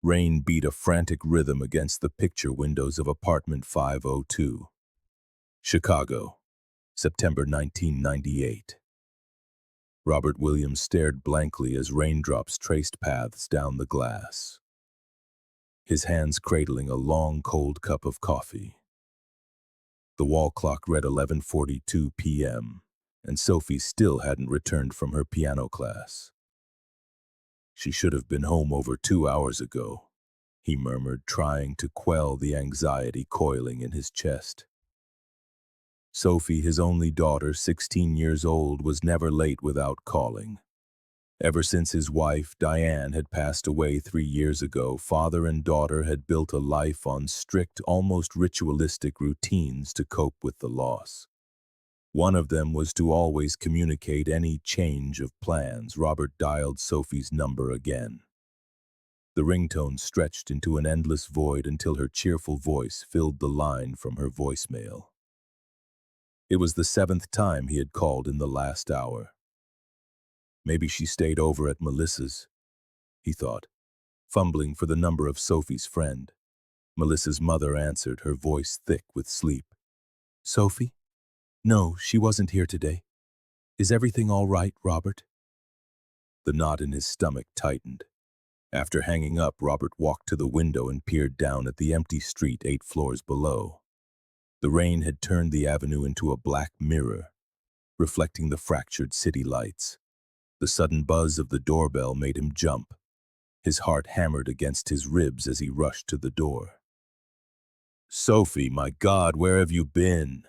Rain beat a frantic rhythm against the picture windows of apartment 502. Chicago, September 1998. Robert Williams stared blankly as raindrops traced paths down the glass, his hands cradling a long, cold cup of coffee. The wall clock read 11:42 p.m., and Sophie still hadn't returned from her piano class. She should have been home over 2 hours ago, he murmured, trying to quell the anxiety coiling in his chest. Sophie, his only daughter, 16 years old, was never late without calling. Ever since his wife, Diane, had passed away 3 years ago, father and daughter had built a life on strict, almost ritualistic routines to cope with the loss. One of them was to always communicate any change of plans. Robert dialed Sophie's number again. The ringtone stretched into an endless void until her cheerful voice filled the line from her voicemail. It was the 7th time he had called in the last hour. Maybe she stayed over at Melissa's, he thought, fumbling for the number of Sophie's friend. Melissa's mother answered, her voice thick with sleep. "Sophie? No, she wasn't here today. Is everything all right, Robert?" The knot in his stomach tightened. After hanging up, Robert walked to the window and peered down at the empty street 8 floors below. The rain had turned the avenue into a black mirror, reflecting the fractured city lights. The sudden buzz of the doorbell made him jump. His heart hammered against his ribs as he rushed to the door. "Sophie, my God, where have you been?"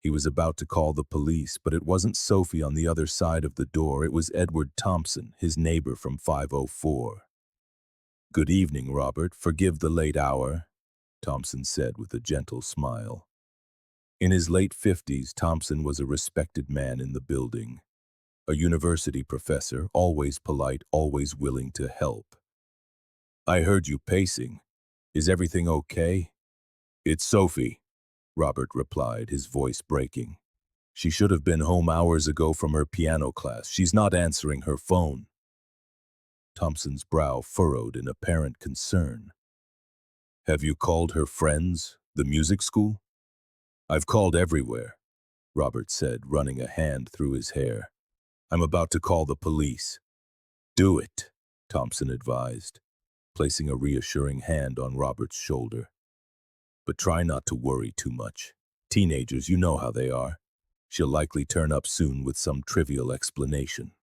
He was about to call the police, but it wasn't Sophie on the other side of the door. It was Edward Thompson, his neighbor from 504. "Good evening, Robert. Forgive the late hour," Thompson said with a gentle smile. In his late 50s, Thompson was a respected man in the building. A university professor, always polite, always willing to help. "I heard you pacing. Is everything okay?" "It's Sophie," Robert replied, his voice breaking. "She should have been home hours ago from her piano class. She's not answering her phone." Thompson's brow furrowed in apparent concern. "Have you called her friends, the music school?" "I've called everywhere," Robert said, running a hand through his hair. "I'm about to call the police." "Do it," Thompson advised, placing a reassuring hand on Robert's shoulder. "But try not to worry too much. Teenagers, you know how they are. She'll likely turn up soon with some trivial explanation."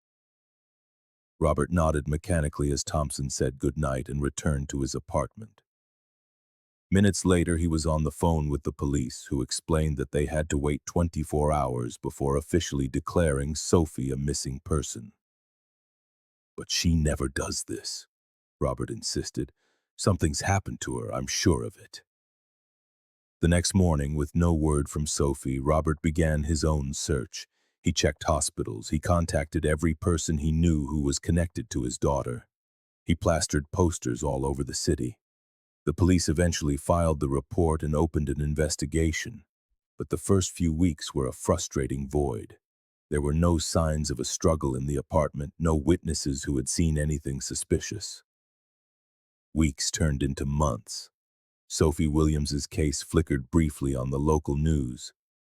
Robert nodded mechanically as Thompson said goodnight and returned to his apartment. Minutes later, he was on the phone with the police, who explained that they had to wait 24 hours before officially declaring Sophie a missing person. "But she never does this," Robert insisted. "Something's happened to her, I'm sure of it." The next morning, with no word from Sophie, Robert began his own search. He checked hospitals. He contacted every person he knew who was connected to his daughter. He plastered posters all over the city. The police eventually filed the report and opened an investigation, but the first few weeks were a frustrating void. There were no signs of a struggle in the apartment, no witnesses who had seen anything suspicious. Weeks turned into months. Sophie Williams's case flickered briefly on the local news,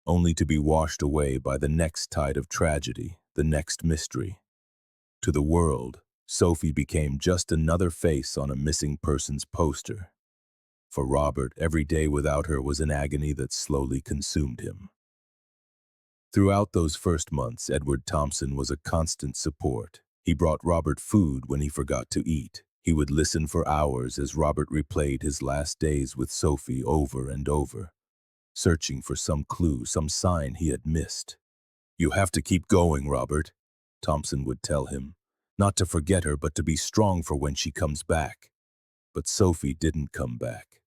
only to be washed away by the next tide of tragedy, the next mystery. To the world, Sophie became just another face on a missing persons poster. For Robert, every day without her was an agony that slowly consumed him. Throughout those first months, Edward Thompson was a constant support. He brought Robert food when he forgot to eat. He would listen for hours as Robert replayed his last days with Sophie over and over, searching for some clue, some sign he had missed. "You have to keep going, Robert," Thompson would tell him. "Not to forget her, but to be strong for when she comes back." But Sophie didn't come back.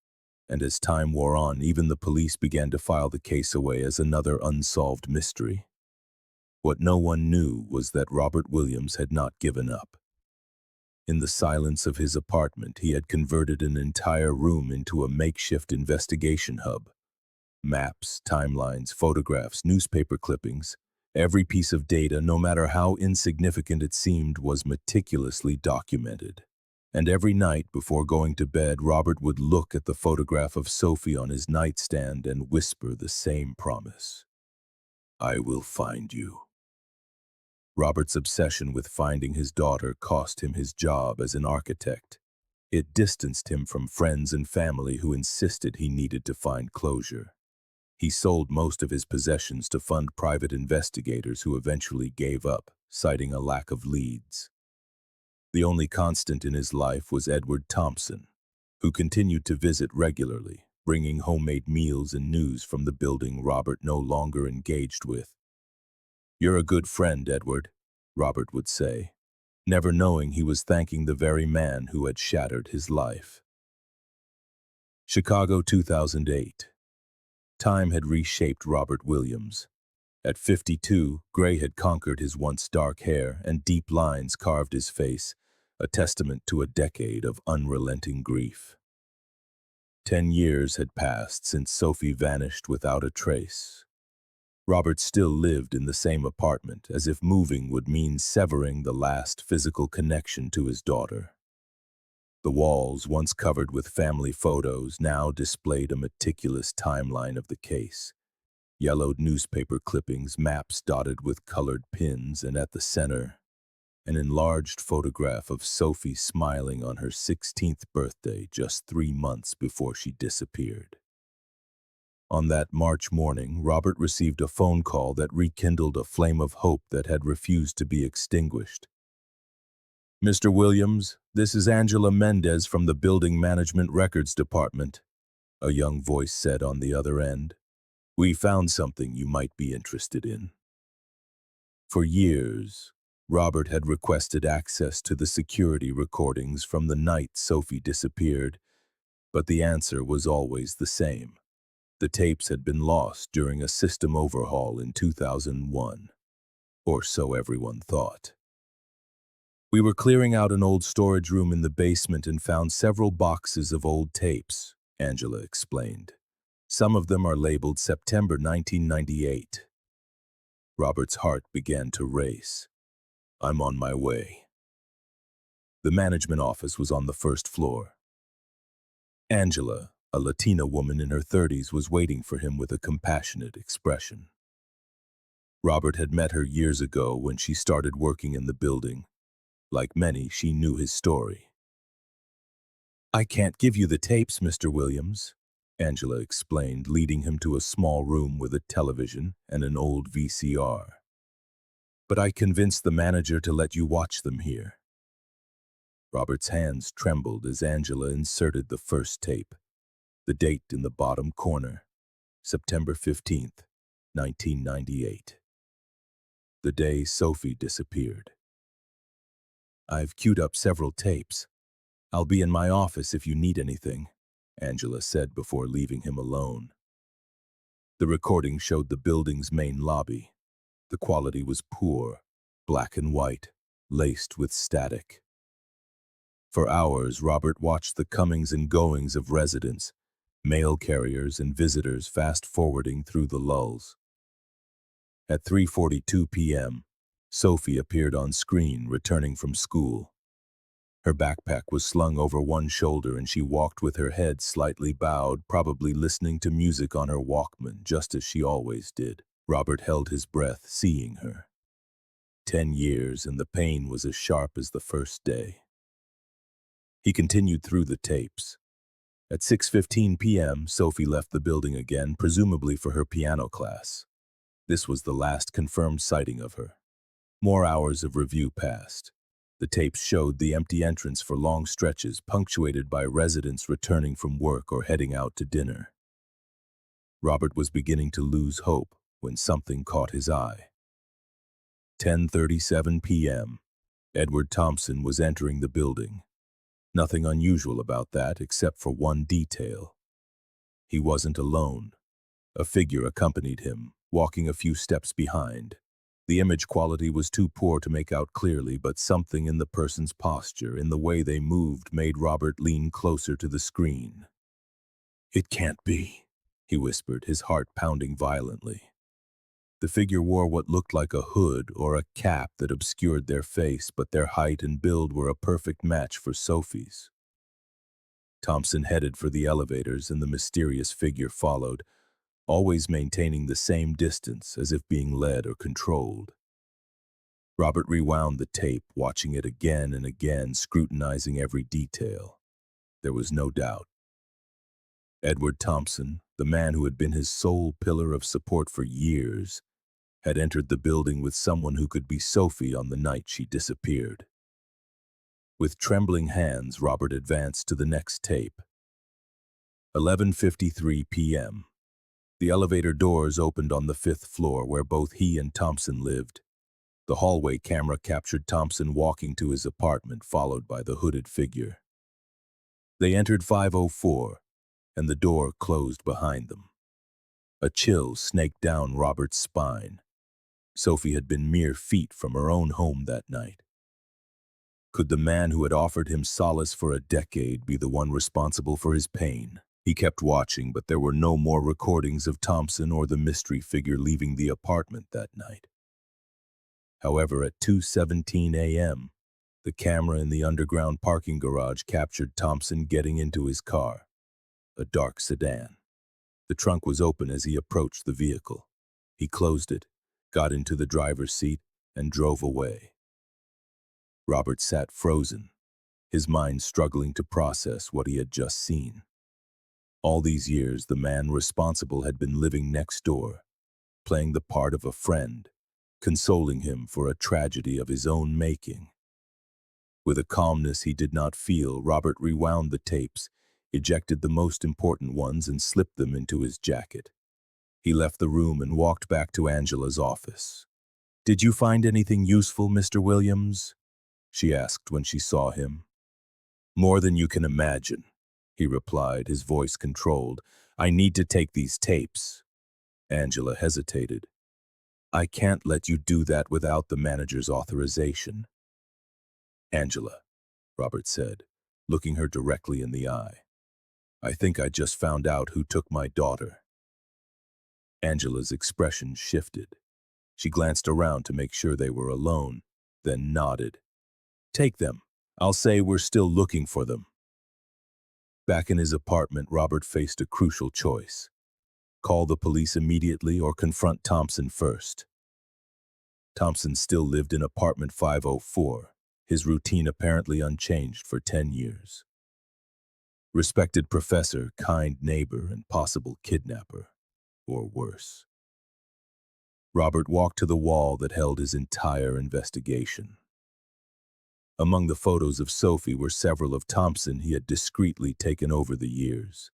And as time wore on, even the police began to file the case away as another unsolved mystery. What no one knew was that Robert Williams had not given up. In the silence of his apartment, he had converted an entire room into a makeshift investigation hub. Maps, timelines, photographs, newspaper clippings, every piece of data, no matter how insignificant it seemed, was meticulously documented. And every night before going to bed, Robert would look at the photograph of Sophie on his nightstand and whisper the same promise. I will find you. Robert's obsession with finding his daughter cost him his job as an architect. It distanced him from friends and family who insisted he needed to find closure. He sold most of his possessions to fund private investigators who eventually gave up, citing a lack of leads. The only constant in his life was Edward Thompson, who continued to visit regularly, bringing homemade meals and news from the building Robert no longer engaged with. You're a good friend, Edward, Robert would say, never knowing he was thanking the very man who had shattered his life. Chicago 2008. Time had reshaped Robert Williams. At 52, gray had conquered his once dark hair and deep lines carved his face, a testament to a decade of unrelenting grief. 10 years had passed since Sophie vanished without a trace. Robert still lived in the same apartment, as if moving would mean severing the last physical connection to his daughter. The walls, once covered with family photos, now displayed a meticulous timeline of the case. Yellowed newspaper clippings, maps dotted with colored pins, and at the center, an enlarged photograph of Sophie smiling on her 16th birthday just 3 months before she disappeared. On that March morning, Robert received a phone call that rekindled a flame of hope that had refused to be extinguished. Mr. Williams, this is Angela Mendez from the Building Management Records Department, a young voice said on the other end. We found something you might be interested in. For years, Robert had requested access to the security recordings from the night Sophie disappeared, but the answer was always the same. The tapes had been lost during a system overhaul in 2001, or so everyone thought. We were clearing out an old storage room in the basement and found several boxes of old tapes, Angela explained. Some of them are labeled September 1998. Robert's heart began to race. I'm on my way. The management office was on the first floor. Angela, a Latina woman in her 30s, was waiting for him with a compassionate expression. Robert had met her years ago when she started working in the building. Like many, she knew his story. I can't give you the tapes, Mr. Williams, Angela explained, leading him to a small room with a television and an old VCR. But I convinced the manager to let you watch them here. Robert's hands trembled as Angela inserted the first tape. The date in the bottom corner, September 15th, 1998. The day Sophie disappeared. I've queued up several tapes. I'll be in my office if you need anything, Angela said before leaving him alone. The recording showed the building's main lobby. The quality was poor, black and white, laced with static. For hours, Robert watched the comings and goings of residents, mail carriers and visitors fast-forwarding through the lulls. At 3:42 p.m., Sophie appeared on screen, returning from school. Her backpack was slung over one shoulder and she walked with her head slightly bowed, probably listening to music on her Walkman, just as she always did. Robert held his breath, seeing her. 10 years, and the pain was as sharp as the first day. He continued through the tapes. At 6:15 p.m., Sophie left the building again, presumably for her piano class. This was the last confirmed sighting of her. More hours of review passed. The tapes showed the empty entrance for long stretches, punctuated by residents returning from work or heading out to dinner. Robert was beginning to lose hope when something caught his eye. 10:37 p.m. Edward Thompson was entering the building. Nothing unusual about that except for one detail. He wasn't alone. A figure accompanied him, walking a few steps behind. The image quality was too poor to make out clearly, but something in the person's posture, in the way they moved, made Robert lean closer to the screen. It can't be, he whispered, his heart pounding violently. The figure wore what looked like a hood or a cap that obscured their face, but their height and build were a perfect match for Sophie's. Thompson headed for the elevators and the mysterious figure followed, always maintaining the same distance as if being led or controlled. Robert rewound the tape, watching it again and again, scrutinizing every detail. There was no doubt. Edward Thompson, the man who had been his sole pillar of support for years, had entered the building with someone who could be Sophie on the night she disappeared. With trembling hands, Robert advanced to the next tape. 11:53 p.m. The elevator doors opened on the 5th floor where both he and Thompson lived. The hallway camera captured Thompson walking to his apartment, followed by the hooded figure. They entered 504, and the door closed behind them. A chill snaked down Robert's spine. Sophie had been mere feet from her own home that night. Could the man who had offered him solace for a decade be the one responsible for his pain? He kept watching, but there were no more recordings of Thompson or the mystery figure leaving the apartment that night. However, at 2:17 a.m., the camera in the underground parking garage captured Thompson getting into his car, a dark sedan. The trunk was open as he approached the vehicle. He closed it, got into the driver's seat, and drove away. Robert sat frozen, his mind struggling to process what he had just seen. All these years, the man responsible had been living next door, playing the part of a friend, consoling him for a tragedy of his own making. With a calmness he did not feel, Robert rewound the tapes, ejected the most important ones, and slipped them into his jacket. He left the room and walked back to Angela's office. "Did you find anything useful, Mr. Williams?" she asked when she saw him. "More than you can imagine," he replied, his voice controlled. "I need to take these tapes." Angela hesitated. "I can't let you do that without the manager's authorization." "Angela," Robert said, looking her directly in the eye, "I think I just found out who took my daughter." Angela's expression shifted. She glanced around to make sure they were alone, then nodded. "Take them. I'll say we're still looking for them." Back in his apartment, Robert faced a crucial choice. Call the police immediately or confront Thompson first. Thompson still lived in apartment 504, his routine apparently unchanged for 10 years. Respected professor, kind neighbor, and possible kidnapper, or worse. Robert walked to the wall that held his entire investigation. Among the photos of Sophie were several of Thompson he had discreetly taken over the years.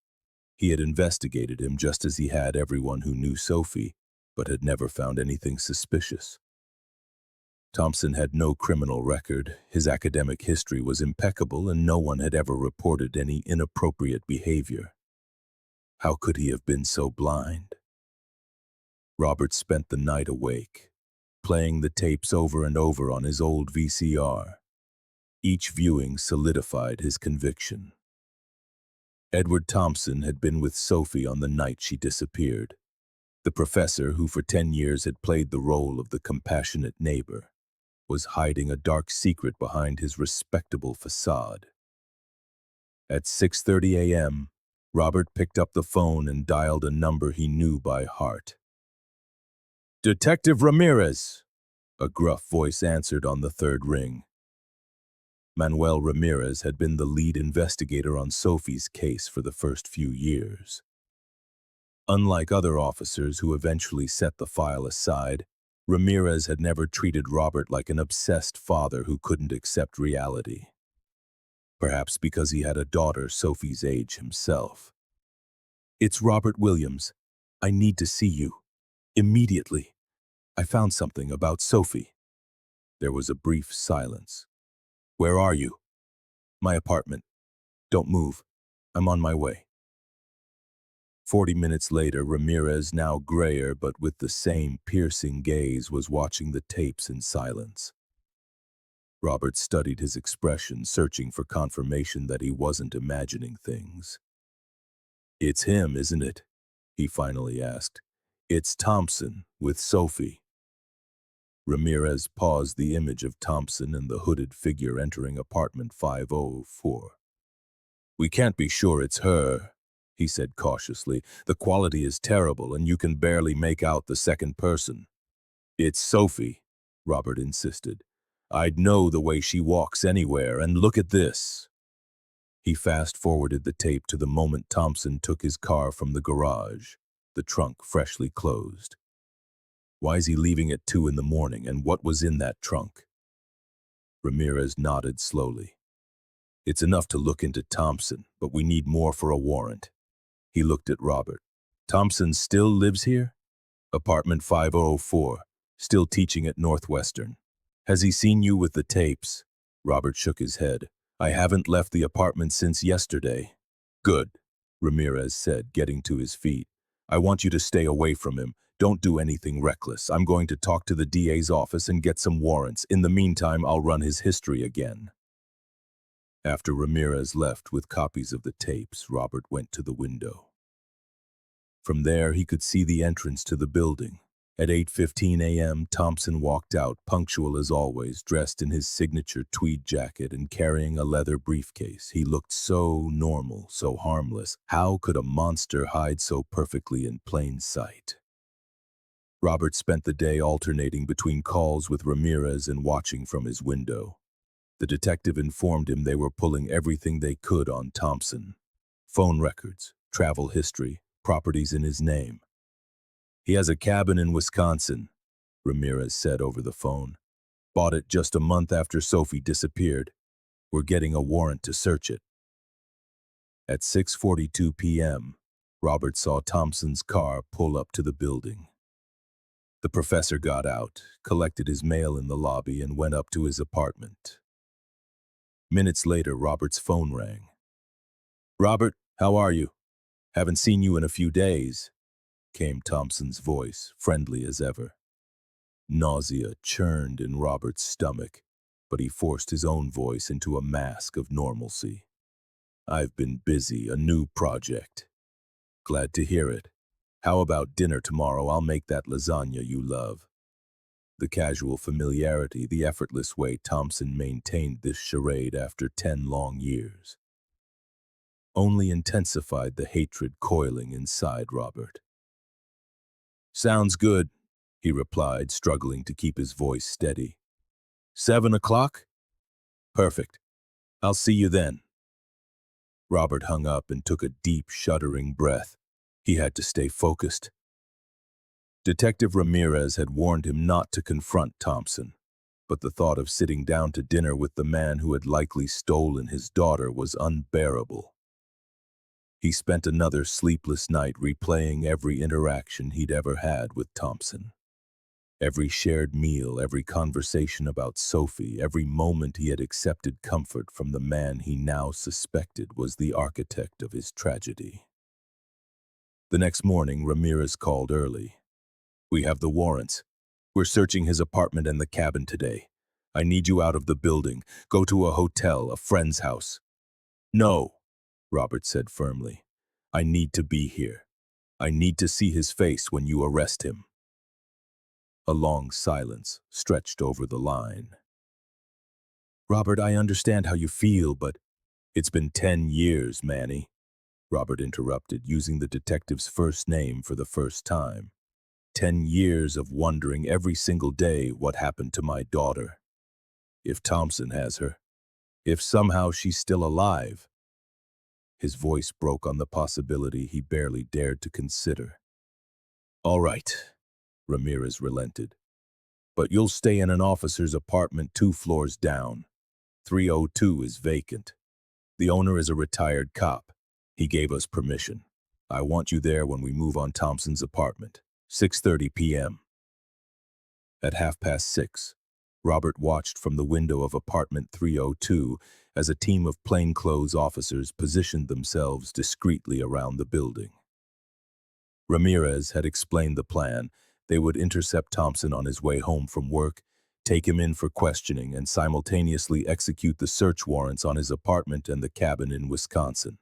He had investigated him just as he had everyone who knew Sophie, but had never found anything suspicious. Thompson had no criminal record, his academic history was impeccable, and no one had ever reported any inappropriate behavior. How could he have been so blind? Robert spent the night awake, playing the tapes over and over on his old VCR. Each viewing solidified his conviction. Edward Thompson had been with Sophie on the night she disappeared. The professor, who for 10 years had played the role of the compassionate neighbor, was hiding a dark secret behind his respectable facade. At 6:30 a.m., Robert picked up the phone and dialed a number he knew by heart. "Detective Ramirez," a gruff voice answered on the third ring. Manuel Ramirez had been the lead investigator on Sophie's case for the first few years. Unlike other officers who eventually set the file aside, Ramirez had never treated Robert like an obsessed father who couldn't accept reality. Perhaps because he had a daughter Sophie's age himself. "It's Robert Williams. I need to see you. Immediately. I found something about Sophie." There was a brief silence. "Where are you?" "My apartment. Don't move. I'm on my way." 40 minutes later, Ramirez, now grayer but with the same piercing gaze, was watching the tapes in silence. Robert studied his expression, searching for confirmation that he wasn't imagining things. "It's him, isn't it?" he finally asked. It's Thompson with Sophie. Ramirez paused the image of Thompson and the hooded figure entering apartment 504. We can't be sure it's her, he said cautiously. The quality is terrible and you can barely make out the second person. It's Sophie, Robert insisted. I'd know the way she walks anywhere, and look at this. He fast-forwarded the tape to the moment Thompson took his car from the garage, the trunk freshly closed. Why is he leaving at 2 in the morning, and what was in that trunk? Ramirez nodded slowly. It's enough to look into Thompson, but we need more for a warrant. He looked at Robert. Thompson still lives here? Apartment 504, still teaching at Northwestern. Has he seen you with the tapes? Robert shook his head. I haven't left the apartment since yesterday. Good, Ramirez said, getting to his feet. I want you to stay away from him. Don't do anything reckless. I'm going to talk to the DA's office and get some warrants. In the meantime, I'll run his history again. After Ramirez left with copies of the tapes, Robert went to the window. From there, he could see the entrance to the building. At 8:15 a.m., Thompson walked out, punctual as always, dressed in his signature tweed jacket and carrying a leather briefcase. He looked so normal, so harmless. How could a monster hide so perfectly in plain sight? Robert spent the day alternating between calls with Ramirez and watching from his window. The detective informed him they were pulling everything they could on Thompson. Phone records, travel history, properties in his name. He has a cabin in Wisconsin, Ramirez said over the phone. Bought it just a month after Sophie disappeared. We're getting a warrant to search it. At 6:42 p.m., Robert saw Thompson's car pull up to the building. The professor got out, collected his mail in the lobby, and went up to his apartment. Minutes later, Robert's phone rang. Robert, how are you? Haven't seen you in a few days, came Thompson's voice, friendly as ever. Nausea churned in Robert's stomach, but he forced his own voice into a mask of normalcy. I've been busy, a new project. Glad to hear it. How about dinner tomorrow? I'll make that lasagna you love. The casual familiarity, the effortless way Thompson maintained this charade after 10 long years, only intensified the hatred coiling inside Robert. Sounds good, he replied, struggling to keep his voice steady. 7 o'clock? Perfect. I'll see you then. Robert hung up and took a deep, shuddering breath. He had to stay focused. Detective Ramirez had warned him not to confront Thompson, but the thought of sitting down to dinner with the man who had likely stolen his daughter was unbearable. He spent another sleepless night replaying every interaction he'd ever had with Thompson. Every shared meal, every conversation about Sophie, every moment he had accepted comfort from the man he now suspected was the architect of his tragedy. The next morning, Ramirez called early. We have the warrants. We're searching his apartment and the cabin today. I need you out of the building. Go to a hotel, a friend's house. No, Robert said firmly. I need to be here. I need to see his face when you arrest him. A long silence stretched over the line. Robert, I understand how you feel, but it's been 10 years, Manny, Robert interrupted, using the detective's first name for the first time. 10 years of wondering every single day what happened to my daughter. If Thompson has her, if somehow she's still alive. His voice broke on the possibility he barely dared to consider. All right, Ramirez relented. But you'll stay in an officer's apartment 2 floors down. 302 is vacant. The owner is a retired cop. He gave us permission. I want you there when we move on Thompson's apartment. 6:30 p.m. At 6:30, Robert watched from the window of apartment 302 as a team of plainclothes officers positioned themselves discreetly around the building. Ramirez had explained the plan. They would intercept Thompson on his way home from work, take him in for questioning, and simultaneously execute the search warrants on his apartment and the cabin in Wisconsin.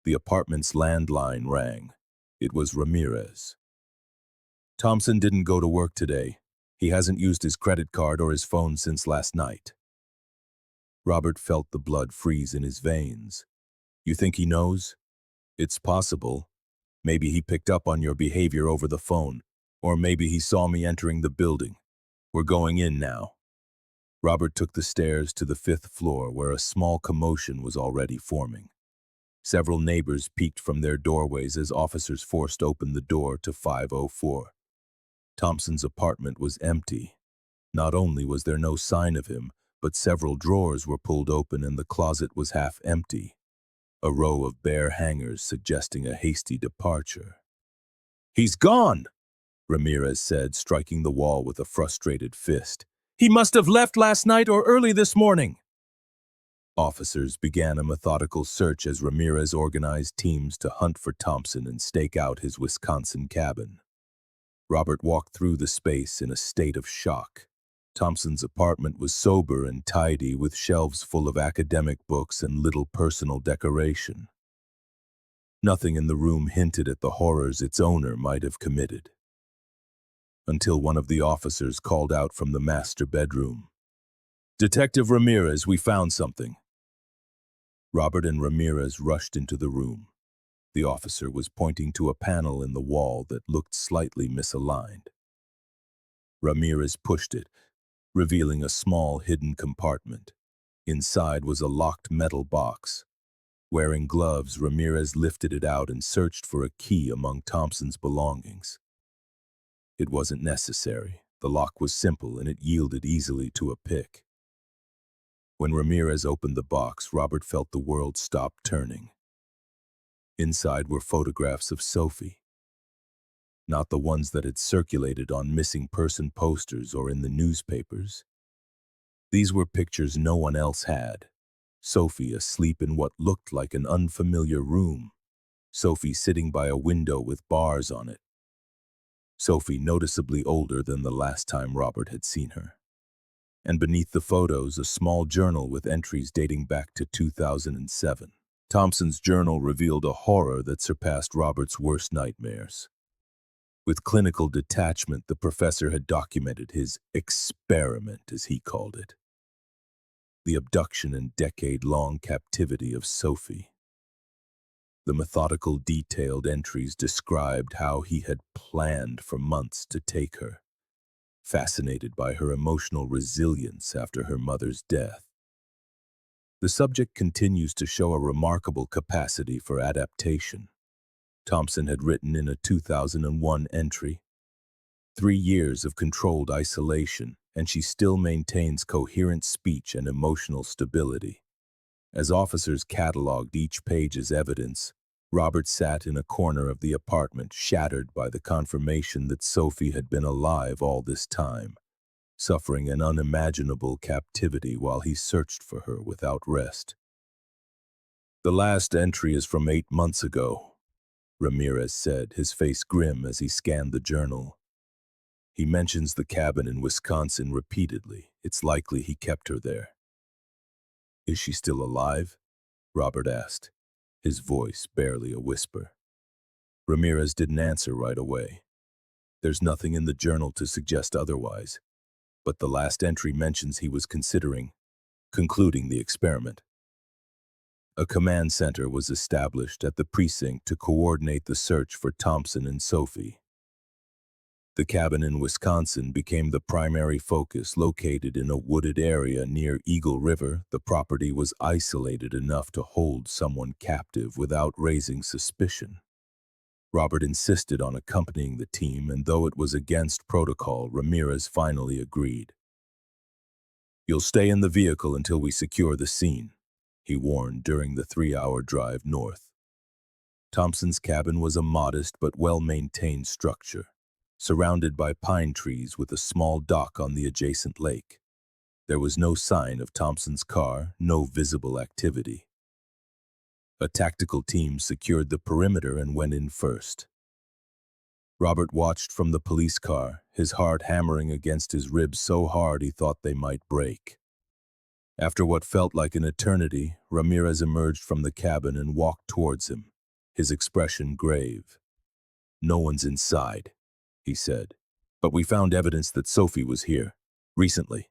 The apartment's landline rang. It was Ramirez. Thompson didn't go to work today. He hasn't used his credit card or his phone since last night. Robert felt the blood freeze in his veins. You think he knows? It's possible. Maybe he picked up on your behavior over the phone, or maybe he saw me entering the building. We're going in now. Robert took the stairs to the 5th floor where a small commotion was already forming. Several neighbors peeked from their doorways as officers forced open the door to 504. Thompson's apartment was empty. Not only was there no sign of him, but several drawers were pulled open and the closet was half empty, a row of bare hangers suggesting a hasty departure. "He's gone!" Ramirez said, striking the wall with a frustrated fist. "He must have left last night or early this morning." Officers began a methodical search as Ramirez organized teams to hunt for Thompson and stake out his Wisconsin cabin. Robert walked through the space in a state of shock. Thompson's apartment was sober and tidy, with shelves full of academic books and little personal decoration. Nothing in the room hinted at the horrors its owner might have committed. Until one of the officers called out from the master bedroom, "Detective Ramirez, we found something." Robert and Ramirez rushed into the room. The officer was pointing to a panel in the wall that looked slightly misaligned. Ramirez pushed it, revealing a small hidden compartment. Inside was a locked metal box. Wearing gloves, Ramirez lifted it out and searched for a key among Thompson's belongings. It wasn't necessary. The lock was simple and it yielded easily to a pick. When Ramirez opened the box, Robert felt the world stop turning. Inside were photographs of Sophie. Not the ones that had circulated on missing person posters or in the newspapers. These were pictures no one else had. Sophie asleep in what looked like an unfamiliar room. Sophie sitting by a window with bars on it. Sophie noticeably older than the last time Robert had seen her. And beneath the photos, a small journal with entries dating back to 2007. Thompson's journal revealed a horror that surpassed Robert's worst nightmares. With clinical detachment, the professor had documented his experiment, as he called it. The abduction and decade-long captivity of Sophie. The methodical, detailed entries described how he had planned for months to take her, fascinated by her emotional resilience after her mother's death. The subject continues to show a remarkable capacity for adaptation. Thompson had written in a 2001 entry, 3 years of controlled isolation, and she still maintains coherent speech and emotional stability. As officers cataloged each page as evidence, Robert sat in a corner of the apartment, shattered by the confirmation that Sophie had been alive all this time, suffering an unimaginable captivity while he searched for her without rest. "The last entry is from 8 months ago," Ramirez said, his face grim as he scanned the journal. "He mentions the cabin in Wisconsin repeatedly. It's likely he kept her there." "Is she still alive?" Robert asked, his voice barely a whisper. Ramirez didn't answer right away. "There's nothing in the journal to suggest otherwise, but the last entry mentions he was considering concluding the experiment." A command center was established at the precinct to coordinate the search for Thompson and Sophie. The cabin in Wisconsin became the primary focus. Located in a wooded area near Eagle River, the property was isolated enough to hold someone captive without raising suspicion. Robert insisted on accompanying the team, and though it was against protocol, Ramirez finally agreed. "You'll stay in the vehicle until we secure the scene," he warned during the 3-hour drive north. Thompson's cabin was a modest but well-maintained structure, surrounded by pine trees with a small dock on the adjacent lake. There was no sign of Thompson's car, no visible activity. A tactical team secured the perimeter and went in first. Robert watched from the police car, his heart hammering against his ribs so hard he thought they might break. After what felt like an eternity, Ramirez emerged from the cabin and walked towards him, his expression grave. "No one's inside," he said. But we found evidence that Sophie was here, recently.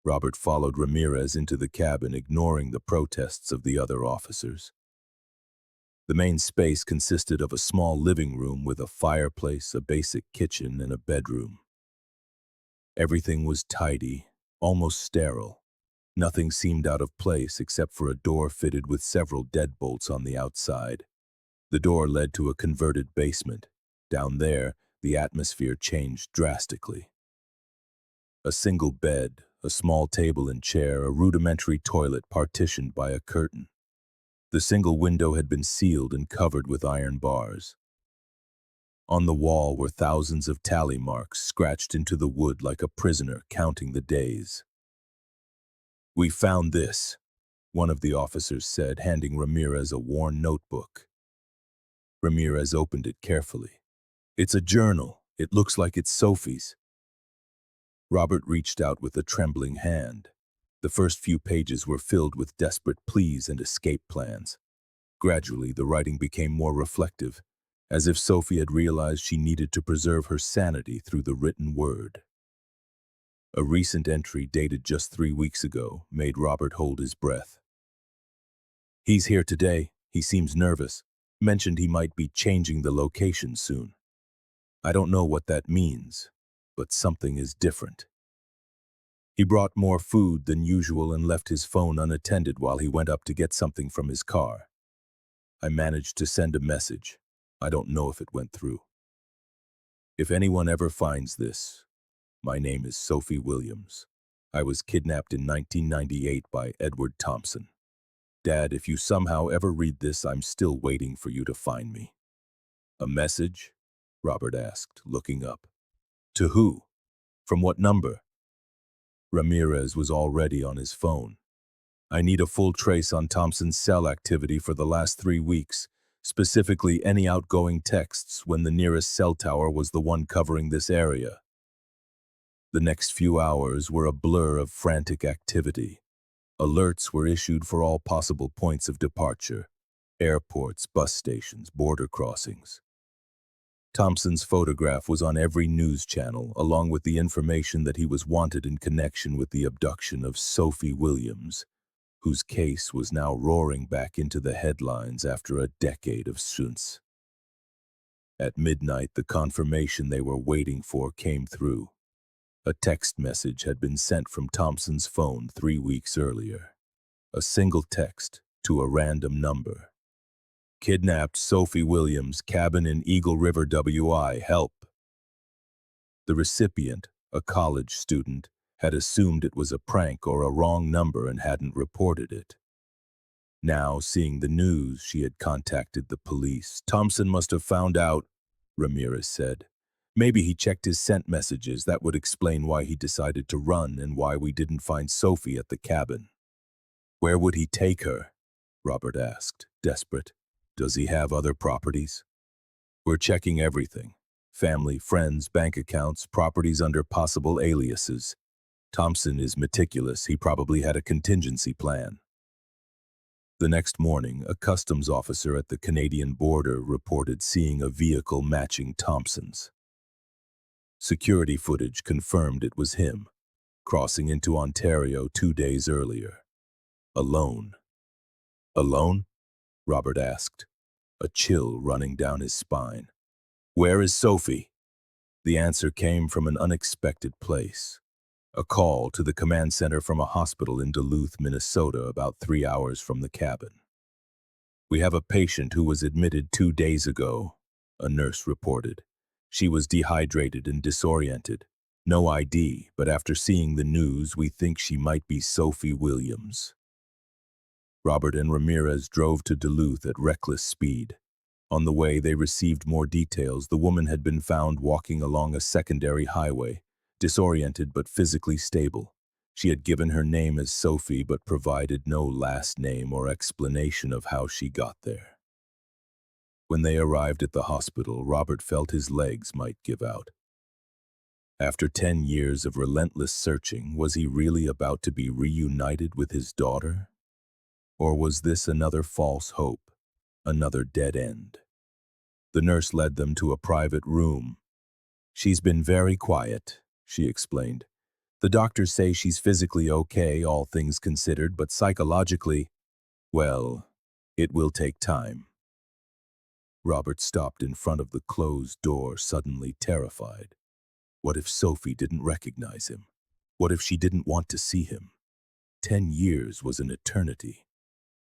Robert followed Ramirez into the cabin, ignoring the protests of the other officers. The main space consisted of a small living room with a fireplace, a basic kitchen, and a bedroom. Everything was tidy, almost sterile. Nothing seemed out of place except for a door fitted with several deadbolts on the outside. The door led to a converted basement. Down there, the atmosphere changed drastically. A single bed, a small table and chair, a rudimentary toilet partitioned by a curtain. The single window had been sealed and covered with iron bars. On the wall were thousands of tally marks scratched into the wood like a prisoner counting the days. "We found this," one of the officers said, handing Ramirez a worn notebook. Ramirez opened it carefully. "It's a journal. It looks like it's Sophie's." Robert reached out with a trembling hand. The first few pages were filled with desperate pleas and escape plans. Gradually, the writing became more reflective, as if Sophie had realized she needed to preserve her sanity through the written word. A recent entry dated just 3 weeks ago made Robert hold his breath. "He's here today. He seems nervous. Mentioned he might be changing the location soon. I don't know what that means, but something is different. He brought more food than usual and left his phone unattended while he went up to get something from his car. I managed to send a message. I don't know if it went through. If anyone ever finds this, my name is Sophie Williams. I was kidnapped in 1998 by Edward Thompson. Dad, if you somehow ever read this, I'm still waiting for you to find me." "A message?" Robert asked, looking up. "To who? From what number?" Ramirez was already on his phone. "I need a full trace on Thompson's cell activity for the last 3 weeks, specifically any outgoing texts when the nearest cell tower was the one covering this area." The next few hours were a blur of frantic activity. Alerts were issued for all possible points of departure: airports, bus stations, border crossings. Thompson's photograph was on every news channel, along with the information that he was wanted in connection with the abduction of Sophie Williams, whose case was now roaring back into the headlines after a decade of suspense. At midnight, the confirmation they were waiting for came through. A text message had been sent from Thompson's phone 3 weeks earlier. A single text to a random number. "Kidnapped Sophie Williams, cabin in Eagle River, WI, help." The recipient, a college student, had assumed it was a prank or a wrong number and hadn't reported it. Now, seeing the news, she had contacted the police. "Thompson must have found out," Ramirez said. "Maybe he checked his sent messages. That would explain why he decided to run and why we didn't find Sophie at the cabin." "Where would he take her?" Robert asked, desperate. "Does he have other properties?" "We're checking everything. Family, friends, bank accounts, properties under possible aliases. Thompson is meticulous. He probably had a contingency plan." The next morning, a customs officer at the Canadian border reported seeing a vehicle matching Thompson's. Security footage confirmed it was him, crossing into Ontario 2 days earlier. Alone. "Alone?" Robert asked, a chill running down his spine. "Where is Sophie?" The answer came from an unexpected place. A call to the command center from a hospital in Duluth, Minnesota, about 3 hours from the cabin. "We have a patient who was admitted 2 days ago," a nurse reported. "She was dehydrated and disoriented. No ID, but after seeing the news, we think she might be Sophie Williams." Robert and Ramirez drove to Duluth at reckless speed. On the way, they received more details. The woman had been found walking along a secondary highway, disoriented but physically stable. She had given her name as Sophie but provided no last name or explanation of how she got there. When they arrived at the hospital, Robert felt his legs might give out. After 10 years of relentless searching, was he really about to be reunited with his daughter? Or was this another false hope, another dead end? The nurse led them to a private room, She's been very quiet, she explained. The doctors say she's physically okay, all things considered, but psychologically, well, it will take time. Robert stopped in front of the closed door, suddenly terrified. What if Sophie didn't recognize him? What if she didn't want to see him? 10 years was an eternity.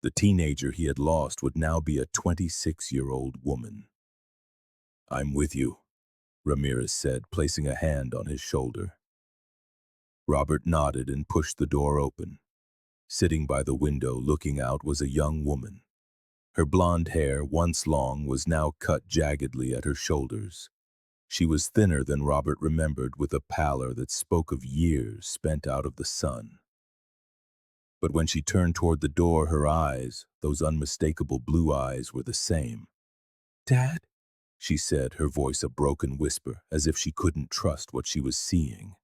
The teenager he had lost would now be a 26-year-old woman. "I'm with you," Ramirez said, placing a hand on his shoulder. Robert nodded and pushed the door open. Sitting by the window looking out was a young woman. Her blonde hair, once long, was now cut jaggedly at her shoulders. She was thinner than Robert remembered, with a pallor that spoke of years spent out of the sun. But when she turned toward the door, her eyes, those unmistakable blue eyes, were the same. "Dad?" she said, her voice a broken whisper, as if she couldn't trust what she was seeing.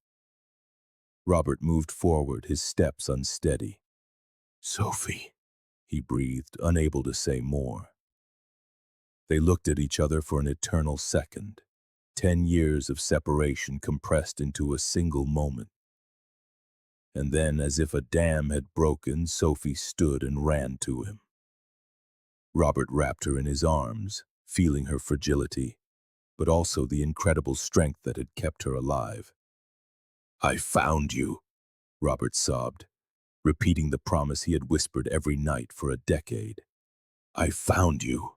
Robert moved forward, his steps unsteady. "Sophie," he breathed, unable to say more. They looked at each other for an eternal second. 10 years of separation compressed into a single moment. And then, as if a dam had broken, Sophie stood and ran to him. Robert wrapped her in his arms, feeling her fragility, but also the incredible strength that had kept her alive. "I found you," Robert sobbed, repeating the promise he had whispered every night for a decade. "I found you."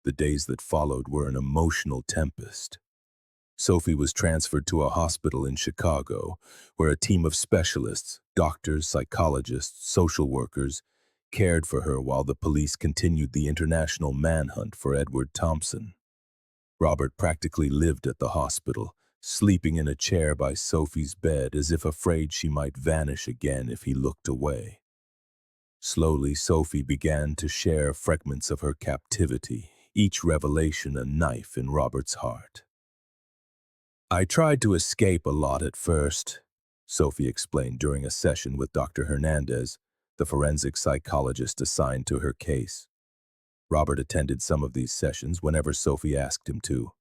The days that followed were an emotional tempest. Sophie was transferred to a hospital in Chicago, where a team of specialists, doctors, psychologists, social workers, cared for her while the police continued the international manhunt for Edward Thompson. Robert practically lived at the hospital, sleeping in a chair by Sophie's bed as if afraid she might vanish again if he looked away. Slowly, Sophie began to share fragments of her captivity, each revelation a knife in Robert's heart. "I tried to escape a lot at first," Sophie explained during a session with Dr. Hernandez, the forensic psychologist assigned to her case. Robert attended some of these sessions whenever Sophie asked him to.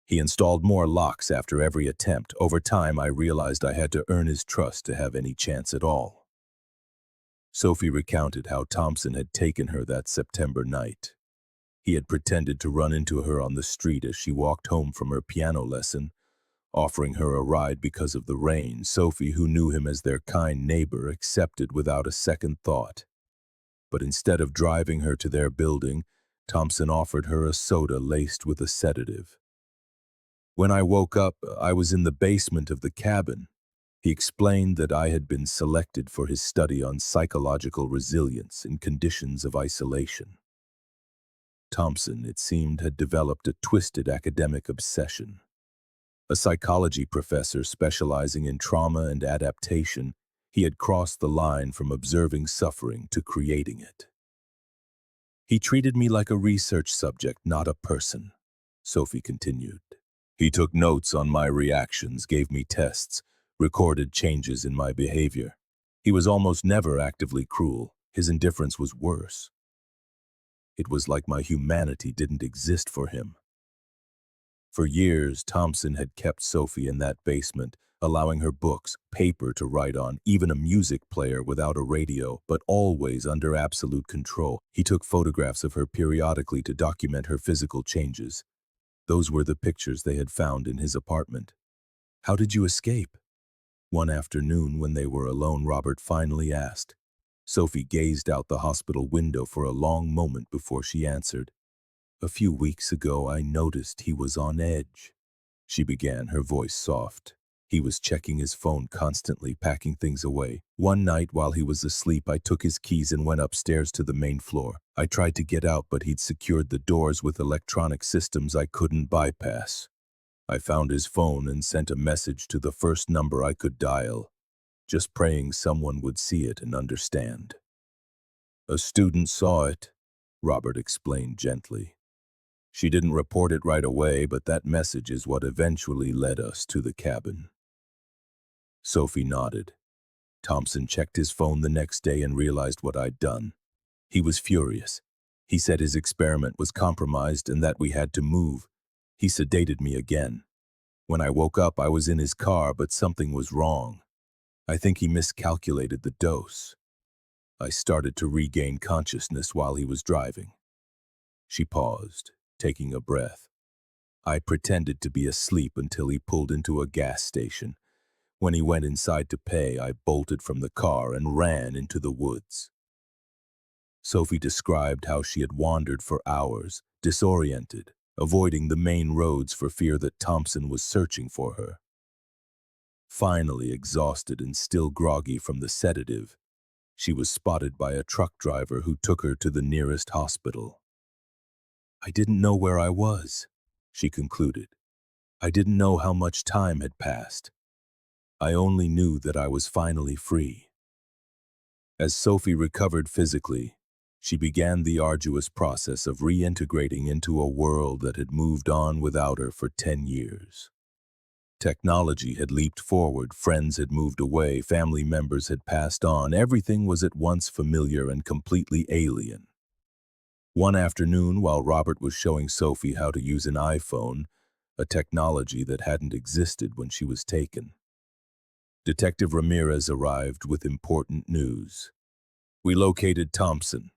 "He installed more locks after every attempt. Over time, I realized I had to earn his trust to have any chance at all." Sophie recounted how Thompson had taken her that September night. He had pretended to run into her on the street as she walked home from her piano lesson, offering her a ride because of the rain. Sophie, who knew him as their kind neighbor, accepted without a second thought. But instead of driving her to their building, Thompson offered her a soda laced with a sedative. "When I woke up, I was in the basement of the cabin." He explained that I had been selected for his study on psychological resilience in conditions of isolation. Thompson, it seemed, had developed a twisted academic obsession. A psychology professor specializing in trauma and adaptation, he had crossed the line from observing suffering to creating it. "He treated me like a research subject, not a person," Sophie continued. "He took notes on my reactions, gave me tests, recorded changes in my behavior. He was almost never actively cruel. His indifference was worse. It was like my humanity didn't exist for him." For years, Thompson had kept Sophie in that basement, allowing her books, paper to write on, even a music player without a radio, but always under absolute control. He took photographs of her periodically to document her physical changes. Those were the pictures they had found in his apartment. "How did you escape?" One afternoon, when they were alone, Robert finally asked. Sophie gazed out the hospital window for a long moment before she answered. "A few weeks ago, I noticed he was on edge," she began, her voice soft. "He was checking his phone constantly, packing things away. One night while he was asleep, I took his keys and went upstairs to the main floor. I tried to get out, but he'd secured the doors with electronic systems I couldn't bypass. I found his phone and sent a message to the first number I could dial, just praying someone would see it and understand." "A student saw it," Robert explained gently. "She didn't report it right away, but that message is what eventually led us to the cabin." Sophie nodded. "Thompson checked his phone the next day and realized what I'd done. He was furious. He said his experiment was compromised and that we had to move. He sedated me again. When I woke up, I was in his car, but something was wrong. I think he miscalculated the dose. I started to regain consciousness while he was driving. She paused, taking a breath. I pretended to be asleep until he pulled into a gas station. When he went inside to pay, I bolted from the car and ran into the woods. Sophie described how she had wandered for hours, disoriented, avoiding the main roads for fear that Thompson was searching for her. Finally, exhausted and still groggy from the sedative, she was spotted by a truck driver who took her to the nearest hospital. I didn't know where I was, she concluded. I didn't know how much time had passed. I only knew that I was finally free. As Sophie recovered physically, she began the arduous process of reintegrating into a world that had moved on without her for 10 years. Technology had leaped forward, friends had moved away, family members had passed on. Everything was at once familiar and completely alien. One afternoon, while Robert was showing Sophie how to use an iPhone, a technology that hadn't existed when she was taken, Detective Ramirez arrived with important news. "We located Thompson,"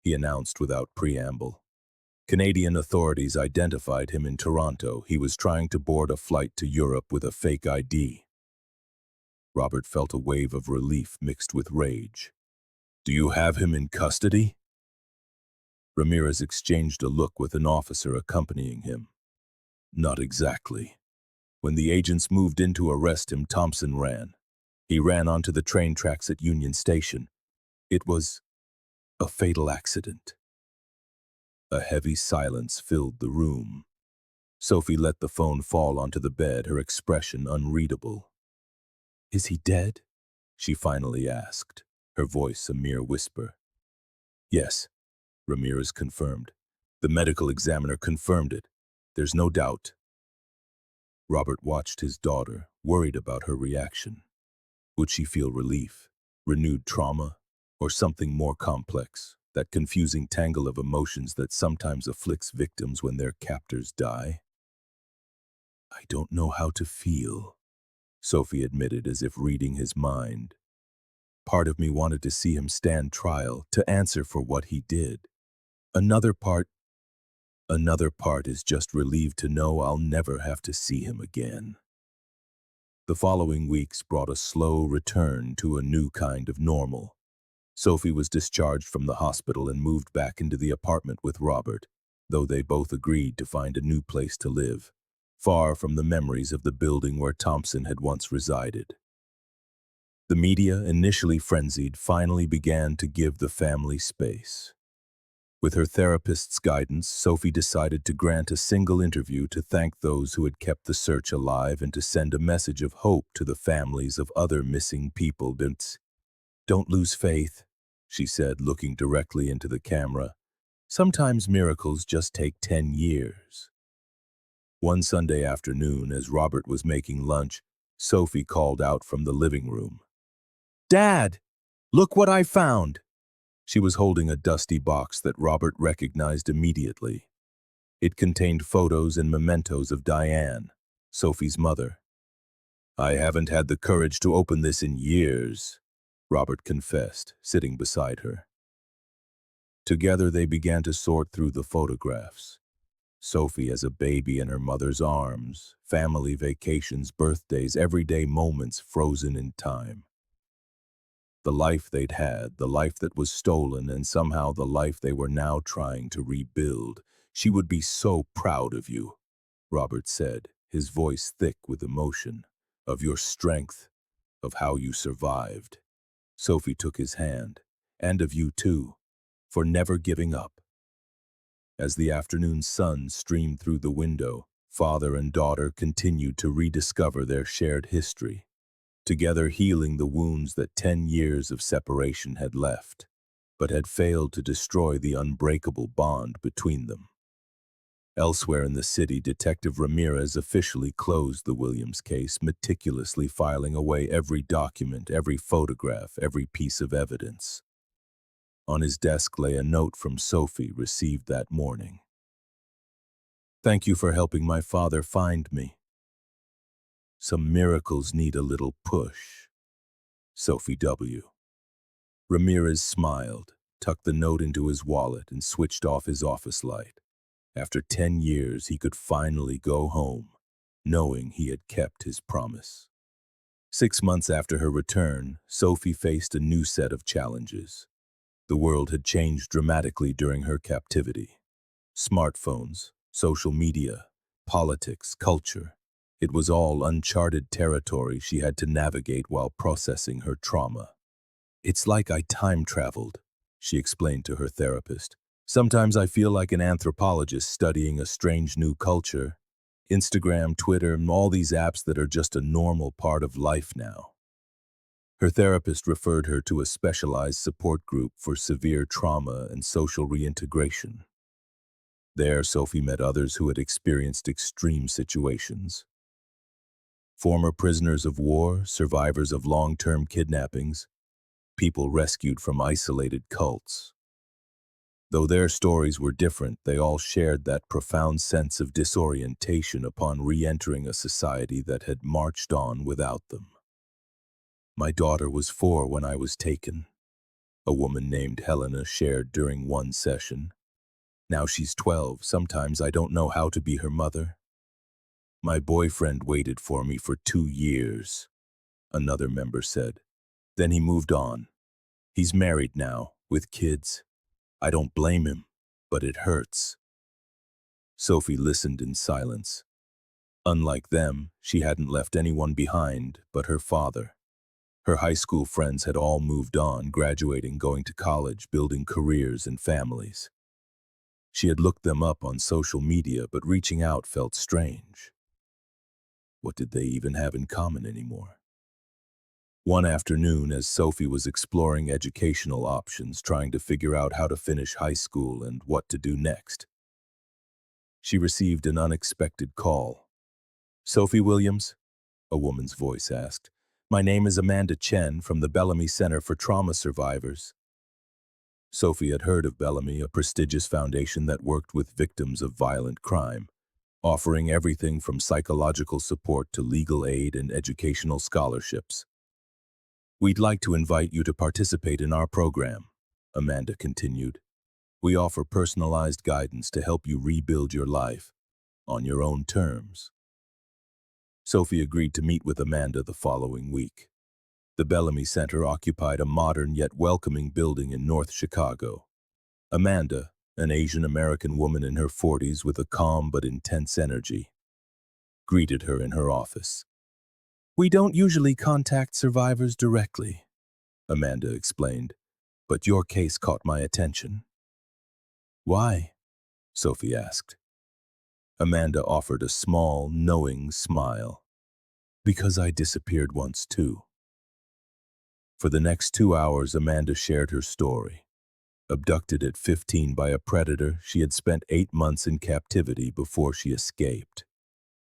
he announced without preamble. Canadian authorities identified him in Toronto. He was trying to board a flight to Europe with a fake ID. Robert felt a wave of relief mixed with rage. "Do you have him in custody?" Ramirez exchanged a look with an officer accompanying him. "Not exactly." When the agents moved in to arrest him, Thompson ran. He ran onto the train tracks at Union Station. It was a fatal accident. A heavy silence filled the room. Sophie let the phone fall onto the bed, her expression unreadable. "Is he dead?" she finally asked, her voice a mere whisper. "Yes," Ramirez confirmed. "The medical examiner confirmed it. There's no doubt." Robert watched his daughter, worried about her reaction. Would she feel relief, renewed trauma, or something more complex, that confusing tangle of emotions that sometimes afflicts victims when their captors die? "I don't know how to feel," Sophie admitted as if reading his mind. "Part of me wanted to see him stand trial, to answer for what he did. Another part is just relieved to know I'll never have to see him again." The following weeks brought a slow return to a new kind of normal. Sophie was discharged from the hospital and moved back into the apartment with Robert, though they both agreed to find a new place to live, far from the memories of the building where Thompson had once resided. The media, initially frenzied, finally began to give the family space. With her therapist's guidance, Sophie decided to grant a single interview to thank those who had kept the search alive and to send a message of hope to the families of other missing people. "Don't lose faith," she said, looking directly into the camera. "Sometimes miracles just take 10 years. One Sunday afternoon, as Robert was making lunch, Sophie called out from the living room. "Dad, look what I found!" She was holding a dusty box that Robert recognized immediately. It contained photos and mementos of Diane, Sophie's mother. "I haven't had the courage to open this in years," Robert confessed, sitting beside her. Together they began to sort through the photographs. Sophie as a baby in her mother's arms, family vacations, birthdays, everyday moments frozen in time. The life they'd had, the life that was stolen, and somehow the life they were now trying to rebuild. "She would be so proud of you," Robert said, his voice thick with emotion. "Of your strength, of how you survived." Sophie took his hand. "And of you too, for never giving up." As the afternoon sun streamed through the window, father and daughter continued to rediscover their shared history, together healing the wounds that 10 years of separation had left, but had failed to destroy the unbreakable bond between them. Elsewhere in the city, Detective Ramirez officially closed the Williams case, meticulously filing away every document, every photograph, every piece of evidence. On his desk lay a note from Sophie received that morning. Thank you for helping my father find me. Some miracles need a little push. Sophie W. Ramirez smiled, tucked the note into his wallet, and switched off his office light. After 10 years, he could finally go home, knowing he had kept his promise. 6 months after her return, Sophie faced a new set of challenges. The world had changed dramatically during her captivity. Smartphones, social media, politics, culture. It was all uncharted territory she had to navigate while processing her trauma. It's like I time traveled, she explained to her therapist. Sometimes I feel like an anthropologist studying a strange new culture. Instagram, Twitter, and all these apps that are just a normal part of life now. Her therapist referred her to a specialized support group for severe trauma and social reintegration. There, Sophie met others who had experienced extreme situations. Former prisoners of war, survivors of long-term kidnappings, people rescued from isolated cults. Though their stories were different, they all shared that profound sense of disorientation upon re-entering a society that had marched on without them. My daughter was 4 when I was taken, a woman named Helena shared during one session. Now she's 12, sometimes I don't know how to be her mother. My boyfriend waited for me for 2 years, another member said. Then he moved on. He's married now, with kids. I don't blame him, but it hurts. Sophie listened in silence. Unlike them, she hadn't left anyone behind but her father. Her high school friends had all moved on, graduating, going to college, building careers and families. She had looked them up on social media, but reaching out felt strange. What did they even have in common anymore? One afternoon, as Sophie was exploring educational options, trying to figure out how to finish high school and what to do next, she received an unexpected call. "Sophie Williams?" a woman's voice asked. "My name is Amanda Chen from the Bellamy Center for Trauma Survivors." Sophie had heard of Bellamy, a prestigious foundation that worked with victims of violent crime, offering everything from psychological support to legal aid and educational scholarships. "We'd like to invite you to participate in our program," Amanda continued. "We offer personalized guidance to help you rebuild your life on your own terms." Sophie agreed to meet with Amanda the following week. The Bellamy Center occupied a modern yet welcoming building in North Chicago. Amanda, an Asian American woman in her 40s with a calm but intense energy, greeted her in her office. "We don't usually contact survivors directly," Amanda explained, "but your case caught my attention." "Why?" Sophie asked. Amanda offered a small, knowing smile. "Because I disappeared once too." For the next 2 hours, Amanda shared her story. Abducted at 15 by a predator, she had spent 8 months in captivity before she escaped.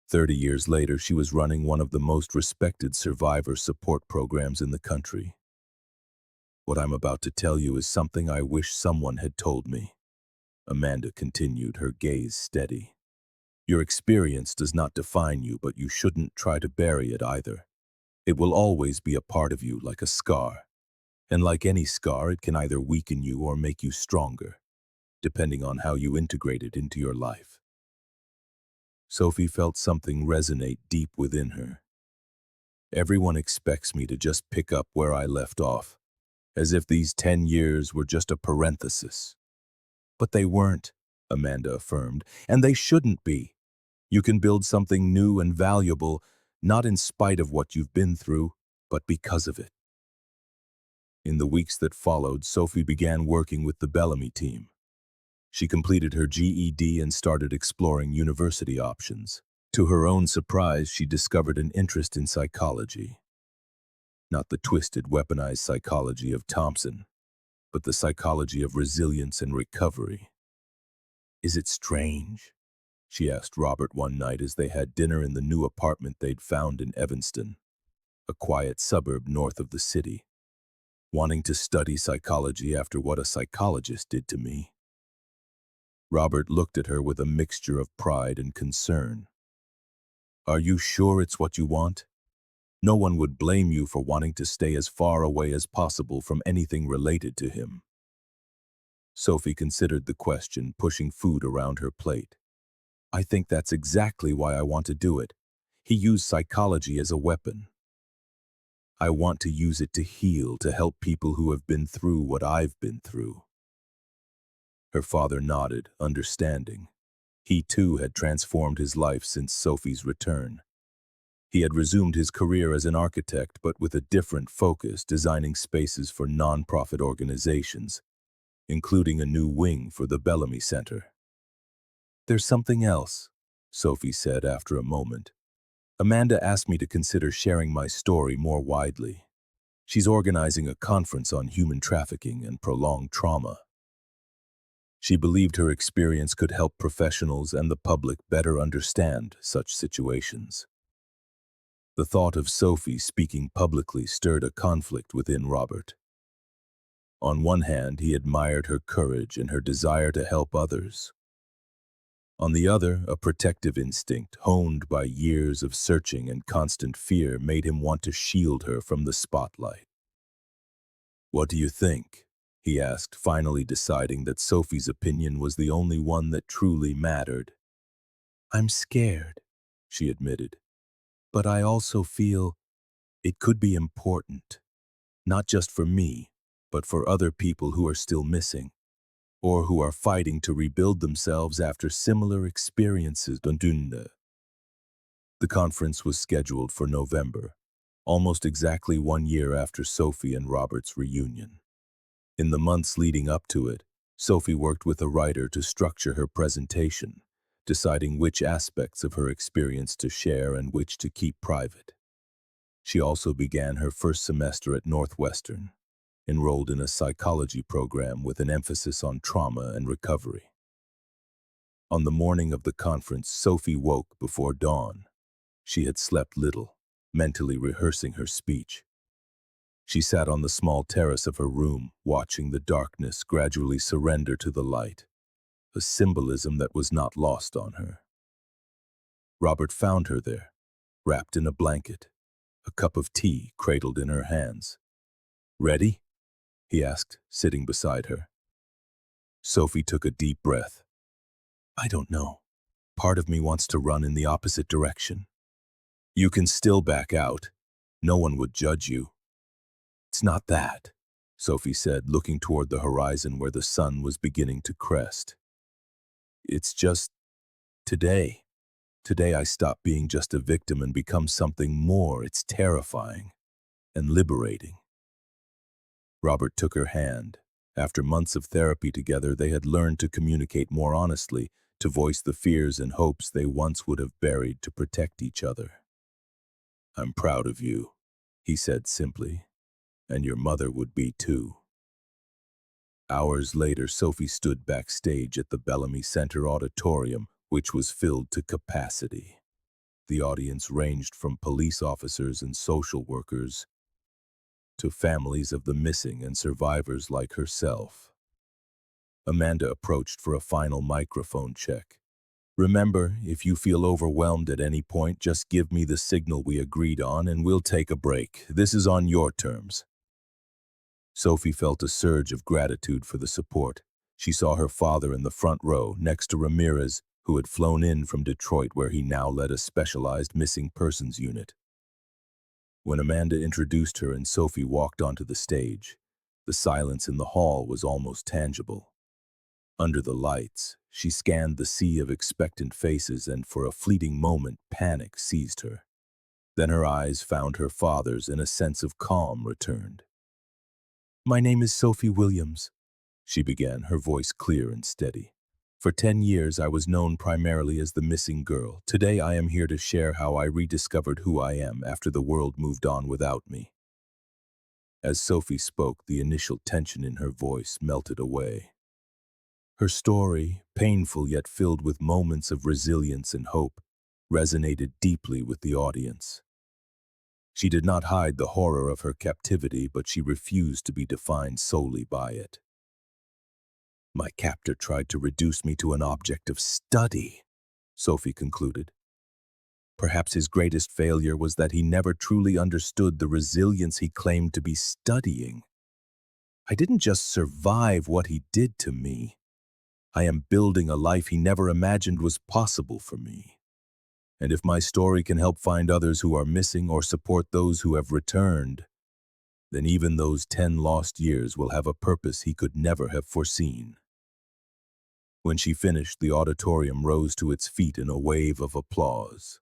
30 years later, she was running one of the most respected survivor support programs in the country. "What I'm about to tell you is something I wish someone had told me," Amanda continued, her gaze steady. "Your experience does not define you, but you shouldn't try to bury it either. It will always be a part of you, like a scar. And like any scar, it can either weaken you or make you stronger, depending on how you integrate it into your life." Sophie felt something resonate deep within her. Everyone expects me to just pick up where I left off, as if these 10 years were just a parenthesis. But they weren't, Amanda affirmed, and they shouldn't be. You can build something new and valuable, not in spite of what you've been through, but because of it. In the weeks that followed, Sophie began working with the Bellamy team. She completed her GED and started exploring university options. To her own surprise, she discovered an interest in psychology. Not the twisted, weaponized psychology of Thompson, but the psychology of resilience and recovery. "Is it strange?" she asked Robert one night as they had dinner in the new apartment they'd found in Evanston, a quiet suburb north of the city. "Wanting to study psychology after what a psychologist did to me." Robert looked at her with a mixture of pride and concern. Are you sure it's what you want? No one would blame you for wanting to stay as far away as possible from anything related to him. Sophie considered the question, pushing food around her plate. I think that's exactly why I want to do it. He used psychology as a weapon. I want to use it to heal, to help people who have been through what I've been through. Her father nodded, understanding. He too had transformed his life since Sophie's return. He had resumed his career as an architect, but with a different focus, designing spaces for non-profit organizations, including a new wing for the Bellamy Center. There's something else, Sophie said after a moment. Amanda asked me to consider sharing my story more widely. She's organizing a conference on human trafficking and prolonged trauma. She believed her experience could help professionals and the public better understand such situations. The thought of Sophie speaking publicly stirred a conflict within Robert. On one hand, he admired her courage and her desire to help others. On the other, a protective instinct, honed by years of searching and constant fear, made him want to shield her from the spotlight. What do you think? He asked, finally deciding that Sophie's opinion was the only one that truly mattered. I'm scared, she admitted, but I also feel it could be important, not just for me, but for other people who are still missing, or who are fighting to rebuild themselves after similar experiences. The conference was scheduled for November, almost exactly 1 year after Sophie and Robert's reunion. In the months leading up to it, Sophie worked with a writer to structure her presentation, deciding which aspects of her experience to share and which to keep private. She also began her first semester at Northwestern, enrolled in a psychology program with an emphasis on trauma and recovery. On the morning of the conference, Sophie woke before dawn. She had slept little, mentally rehearsing her speech. She sat on the small terrace of her room, watching the darkness gradually surrender to the light, a symbolism that was not lost on her. Robert found her there, wrapped in a blanket, a cup of tea cradled in her hands. Ready? He asked, sitting beside her. Sophie took a deep breath. I don't know. Part of me wants to run in the opposite direction. You can still back out. No one would judge you. It's not that, Sophie said, looking toward the horizon where the sun was beginning to crest. It's just today. Today I stop being just a victim and become something more. It's terrifying and liberating. Robert took her hand. After months of therapy together, they had learned to communicate more honestly, to voice the fears and hopes they once would have buried to protect each other. I'm proud of you, he said simply, and your mother would be too. Hours later, Sophie stood backstage at the Bellamy Center auditorium, which was filled to capacity. The audience ranged from police officers and social workers to families of the missing and survivors like herself. Amanda approached for a final microphone check. Remember, if you feel overwhelmed at any point, just give me the signal we agreed on and we'll take a break. This is on your terms. Sophie felt a surge of gratitude for the support. She saw her father in the front row, next to Ramirez, who had flown in from Detroit, where he now led a specialized missing persons unit. When Amanda introduced her and Sophie walked onto the stage, the silence in the hall was almost tangible. Under the lights, she scanned the sea of expectant faces, and for a fleeting moment, panic seized her. Then her eyes found her father's, and a sense of calm returned. My name is Sophie Williams, she began, her voice clear and steady. For 10 years, I was known primarily as the missing girl. Today, I am here to share how I rediscovered who I am after the world moved on without me. As Sophie spoke, the initial tension in her voice melted away. Her story, painful yet filled with moments of resilience and hope, resonated deeply with the audience. She did not hide the horror of her captivity, but she refused to be defined solely by it. My captor tried to reduce me to an object of study, Sophie concluded. Perhaps his greatest failure was that he never truly understood the resilience he claimed to be studying. I didn't just survive what he did to me. I am building a life he never imagined was possible for me. And if my story can help find others who are missing or support those who have returned, then even those 10 lost years will have a purpose he could never have foreseen. When she finished, the auditorium rose to its feet in a wave of applause.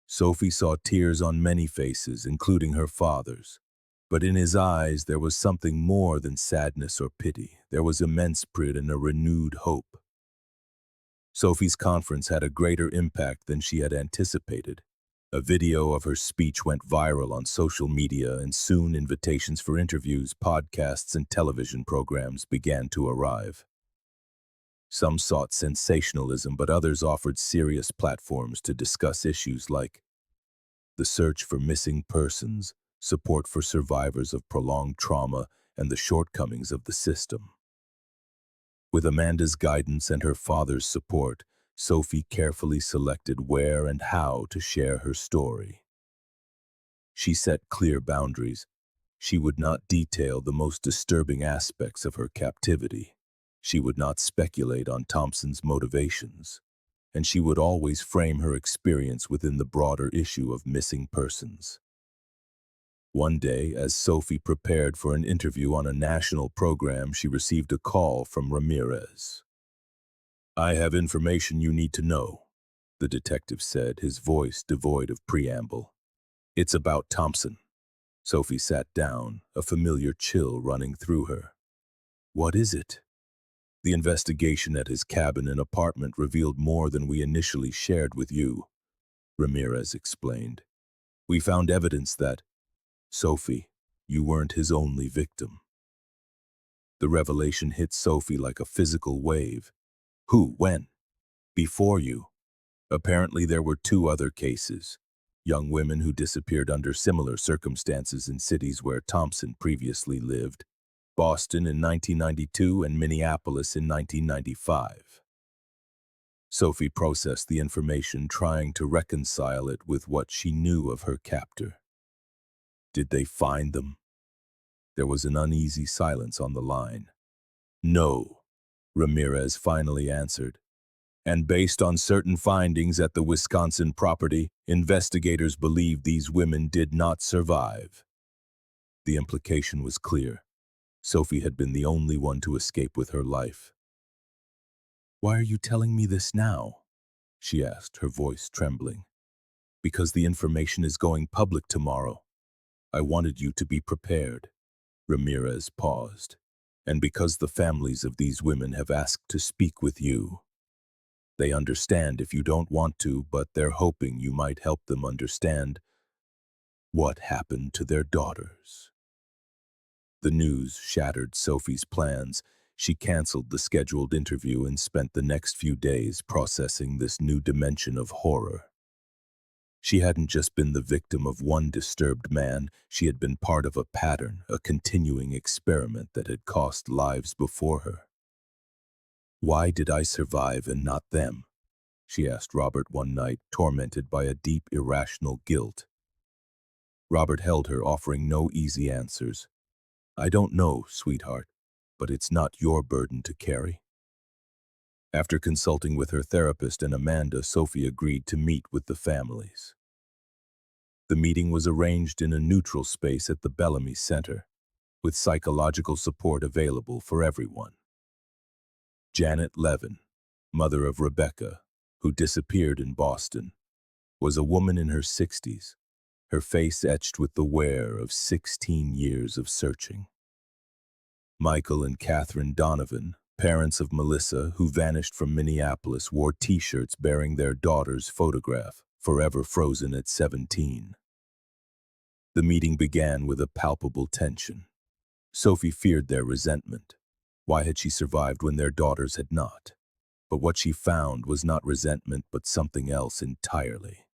Sophie saw tears on many faces, including her father's. But in his eyes there was something more than sadness or pity. There was immense pride and a renewed hope. Sophie's conference had a greater impact than she had anticipated. A video of her speech went viral on social media, and soon invitations for interviews, podcasts, and television programs began to arrive. Some sought sensationalism, but others offered serious platforms to discuss issues like the search for missing persons, support for survivors of prolonged trauma, and the shortcomings of the system. With Amanda's guidance and her father's support, Sophie carefully selected where and how to share her story. She set clear boundaries. She would not detail the most disturbing aspects of her captivity. She would not speculate on Thompson's motivations. And she would always frame her experience within the broader issue of missing persons. One day, as Sophie prepared for an interview on a national program, she received a call from Ramirez. "I have information you need to know," the detective said, his voice devoid of preamble. "It's about Thompson." Sophie sat down, a familiar chill running through her. "What is it?" "The investigation at his cabin and apartment revealed more than we initially shared with you," Ramirez explained. "We found evidence that, Sophie, you weren't his only victim." The revelation hit Sophie like a physical wave. "Who? When?" "Before you. Apparently there were 2 other cases. Young women who disappeared under similar circumstances in cities where Thompson previously lived. Boston in 1992 and Minneapolis in 1995. Sophie processed the information, trying to reconcile it with what she knew of her captor. Did they find them? There was an uneasy silence on the line. "No," Ramirez finally answered. "And based on certain findings at the Wisconsin property, investigators believe these women did not survive." The implication was clear. Sophie had been the only one to escape with her life. "Why are you telling me this now?" she asked, her voice trembling. "Because the information is going public tomorrow. I wanted you to be prepared." Ramirez paused. "And because the families of these women have asked to speak with you. They understand if you don't want to, but they're hoping you might help them understand what happened to their daughters." The news shattered Sophie's plans. She canceled the scheduled interview and spent the next few days processing this new dimension of horror. She hadn't just been the victim of one disturbed man, she had been part of a pattern, a continuing experiment that had cost lives before her. "Why did I survive and not them?" she asked Robert one night, tormented by a deep, irrational guilt. Robert held her, offering no easy answers. "I don't know, sweetheart, but it's not your burden to carry." After consulting with her therapist and Amanda, Sophie agreed to meet with the families. The meeting was arranged in a neutral space at the Bellamy Center, with psychological support available for everyone. Janet Levin, mother of Rebecca, who disappeared in Boston, was a woman in her 60s, her face etched with the wear of 16 years of searching. Michael and Catherine Donovan, parents of Melissa, who vanished from Minneapolis, wore T-shirts bearing their daughter's photograph, forever frozen at 17. The meeting began with a palpable tension. Sophie feared their resentment. Why had she survived when their daughters had not? But what she found was not resentment, but something else entirely.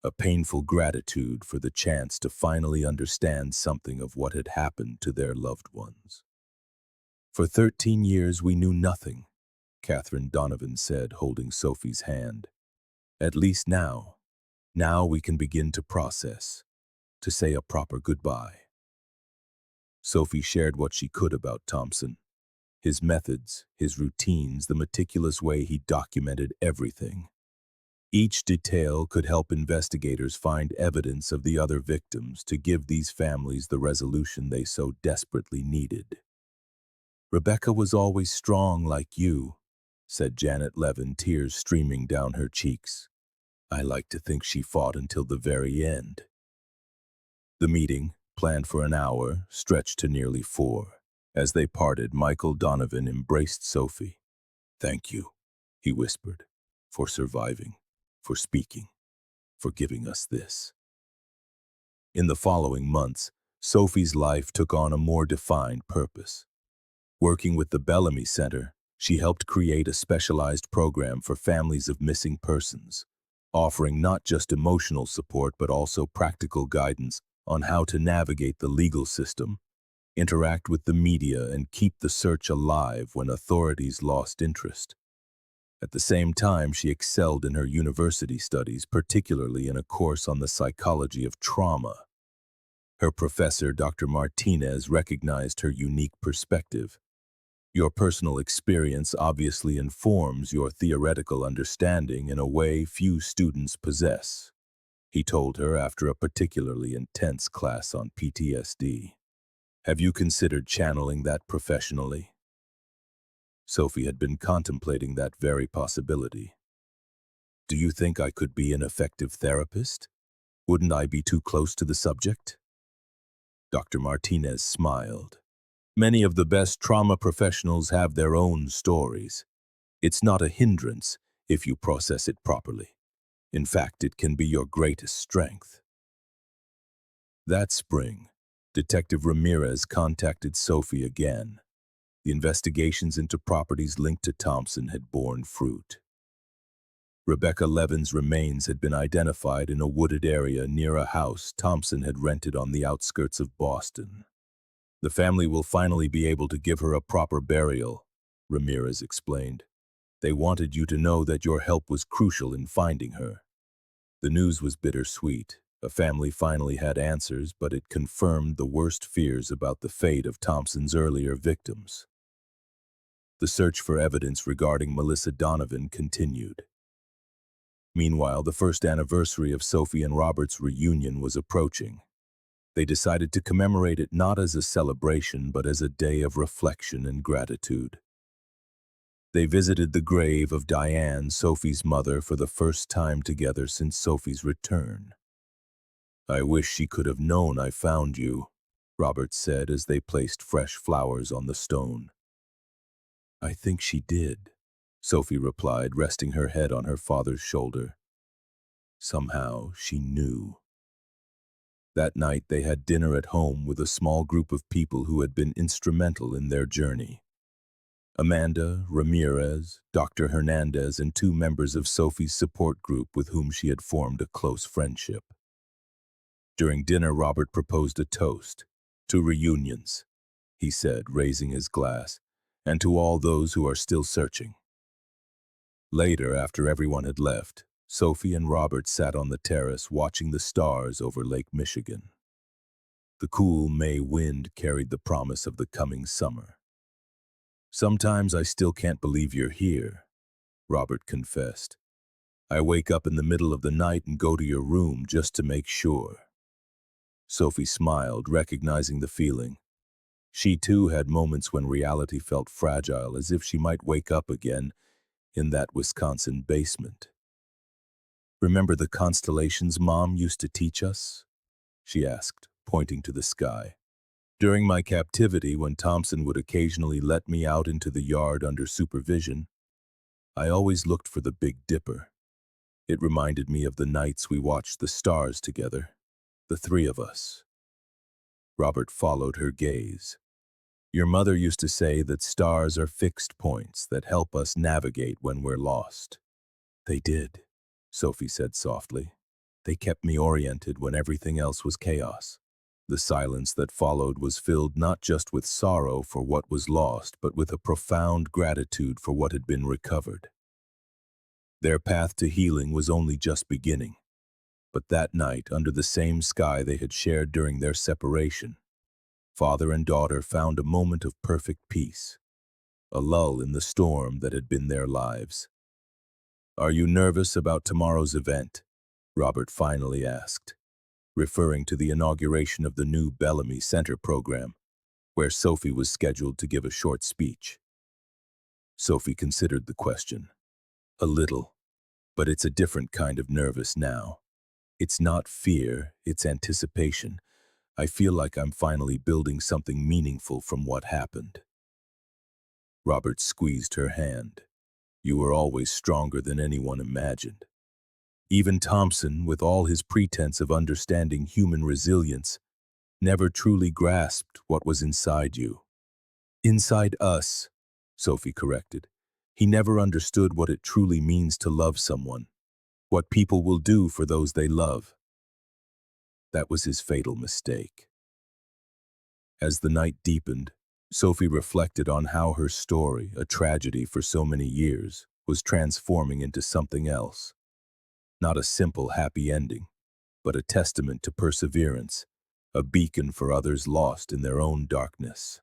A painful gratitude for the chance to finally understand something of what had happened to their loved ones. For 13 years we knew nothing, Catherine Donovan said, holding Sophie's hand. At least now we can begin to process, to say a proper goodbye. Sophie shared what she could about Thompson. His methods, his routines, the meticulous way he documented everything. Each detail could help investigators find evidence of the other victims to give these families the resolution they so desperately needed. "Rebecca was always strong like you," said Janet Levin, tears streaming down her cheeks. "I like to think she fought until the very end." The meeting, planned for an hour, stretched to nearly 4. As they parted, Michael Donovan embraced Sophie. "Thank you," he whispered, "for surviving, for speaking, for giving us this." In the following months, Sophie's life took on a more defined purpose. Working with the Bellamy Center, she helped create a specialized program for families of missing persons, offering not just emotional support but also practical guidance on how to navigate the legal system, interact with the media, and keep the search alive when authorities lost interest. At the same time, she excelled in her university studies, particularly in a course on the psychology of trauma. Her professor, Dr. Martinez, recognized her unique perspective. "Your personal experience obviously informs your theoretical understanding in a way few students possess," he told her after a particularly intense class on PTSD. "Have you considered channeling that professionally?" Sophie had been contemplating that very possibility. "Do you think I could be an effective therapist? Wouldn't I be too close to the subject?" Dr. Martinez smiled. "Many of the best trauma professionals have their own stories. It's not a hindrance if you process it properly. In fact, it can be your greatest strength." That spring, Detective Ramirez contacted Sophie again. The investigations into properties linked to Thompson had borne fruit. Rebecca Levin's remains had been identified in a wooded area near a house Thompson had rented on the outskirts of Boston. "The family will finally be able to give her a proper burial," Ramirez explained. "They wanted you to know that your help was crucial in finding her." The news was bittersweet. A family finally had answers, but it confirmed the worst fears about the fate of Thompson's earlier victims. The search for evidence regarding Melissa Donovan continued. Meanwhile, the first anniversary of Sophie and Robert's reunion was approaching. They decided to commemorate it not as a celebration, but as a day of reflection and gratitude. They visited the grave of Diane, Sophie's mother, for the first time together since Sophie's return. "I wish she could have known I found you," Robert said as they placed fresh flowers on the stone. "I think she did," Sophie replied, resting her head on her father's shoulder. Somehow she knew. That night they had dinner at home with a small group of people who had been instrumental in their journey. Amanda, Ramirez, Dr. Hernandez, and 2 members of Sophie's support group with whom she had formed a close friendship. During dinner, Robert proposed a toast. "To reunions," he said, raising his glass, "and to all those who are still searching." Later, after everyone had left, Sophie and Robert sat on the terrace watching the stars over Lake Michigan. The cool May wind carried the promise of the coming summer. "Sometimes I still can't believe you're here," Robert confessed. "I wake up in the middle of the night and go to your room just to make sure." Sophie smiled, recognizing the feeling. She too had moments when reality felt fragile, as if she might wake up again in that Wisconsin basement. "Remember the constellations Mom used to teach us?" she asked, pointing to the sky. "During my captivity, when Thompson would occasionally let me out into the yard under supervision, I always looked for the Big Dipper. It reminded me of the nights we watched the stars together, the 3 of us." Robert followed her gaze. "Your mother used to say that stars are fixed points that help us navigate when we're lost." "They did," Sophie said softly. "They kept me oriented when everything else was chaos." The silence that followed was filled not just with sorrow for what was lost, but with a profound gratitude for what had been recovered. Their path to healing was only just beginning, but that night, under the same sky they had shared during their separation, father and daughter found a moment of perfect peace, a lull in the storm that had been their lives. "Are you nervous about tomorrow's event?" Robert finally asked, referring to the inauguration of the new Bellamy Center program, where Sophie was scheduled to give a short speech. Sophie considered the question. "A little, but it's a different kind of nervous now. It's not fear, it's anticipation. I feel like I'm finally building something meaningful from what happened." Robert squeezed her hand. "You were always stronger than anyone imagined. Even Thompson, with all his pretense of understanding human resilience, never truly grasped what was inside you." "Inside us," Sophie corrected. "He never understood what it truly means to love someone, what people will do for those they love. That was his fatal mistake." As the night deepened, Sophie reflected on how her story, a tragedy for so many years, was transforming into something else. Not a simple happy ending, but a testament to perseverance, a beacon for others lost in their own darkness.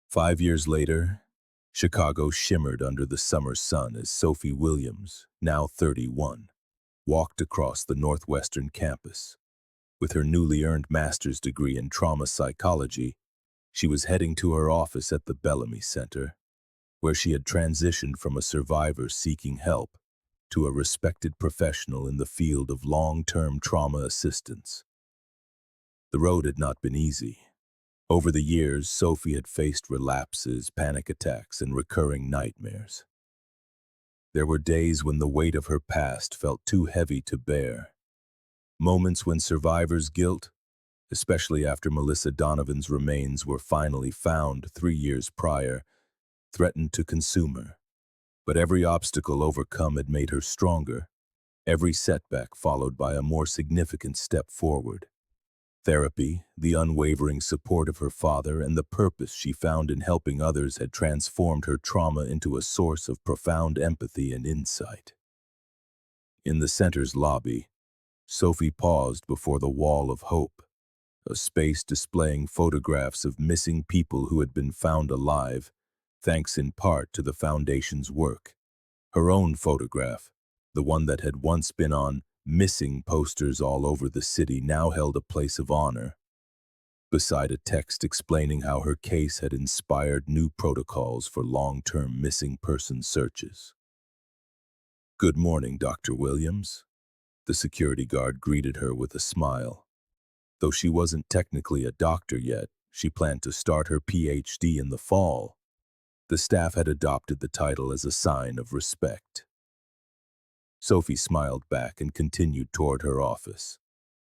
5 years later, Chicago shimmered under the summer sun as Sophie Williams, now 31, walked across the Northwestern campus. With her newly earned master's degree in trauma psychology, she was heading to her office at the Bellamy Center, where she had transitioned from a survivor seeking help to a respected professional in the field of long-term trauma assistance. The road had not been easy. Over the years, Sophie had faced relapses, panic attacks, and recurring nightmares. There were days when the weight of her past felt too heavy to bear. Moments when survivor's guilt, especially after Melissa Donovan's remains were finally found 3 years prior, threatened to consume her. But every obstacle overcome had made her stronger, every setback followed by a more significant step forward. Therapy, the unwavering support of her father, and the purpose she found in helping others had transformed her trauma into a source of profound empathy and insight. In the center's lobby, Sophie paused before the Wall of Hope, a space displaying photographs of missing people who had been found alive, thanks in part to the Foundation's work. Her own photograph, the one that had once been on missing posters all over the city, now held a place of honor, beside a text explaining how her case had inspired new protocols for long-term missing person searches. "Good morning, Dr. Williams." The security guard greeted her with a smile. Though she wasn't technically a doctor yet, she planned to start her PhD in the fall. The staff had adopted the title as a sign of respect. Sophie smiled back and continued toward her office.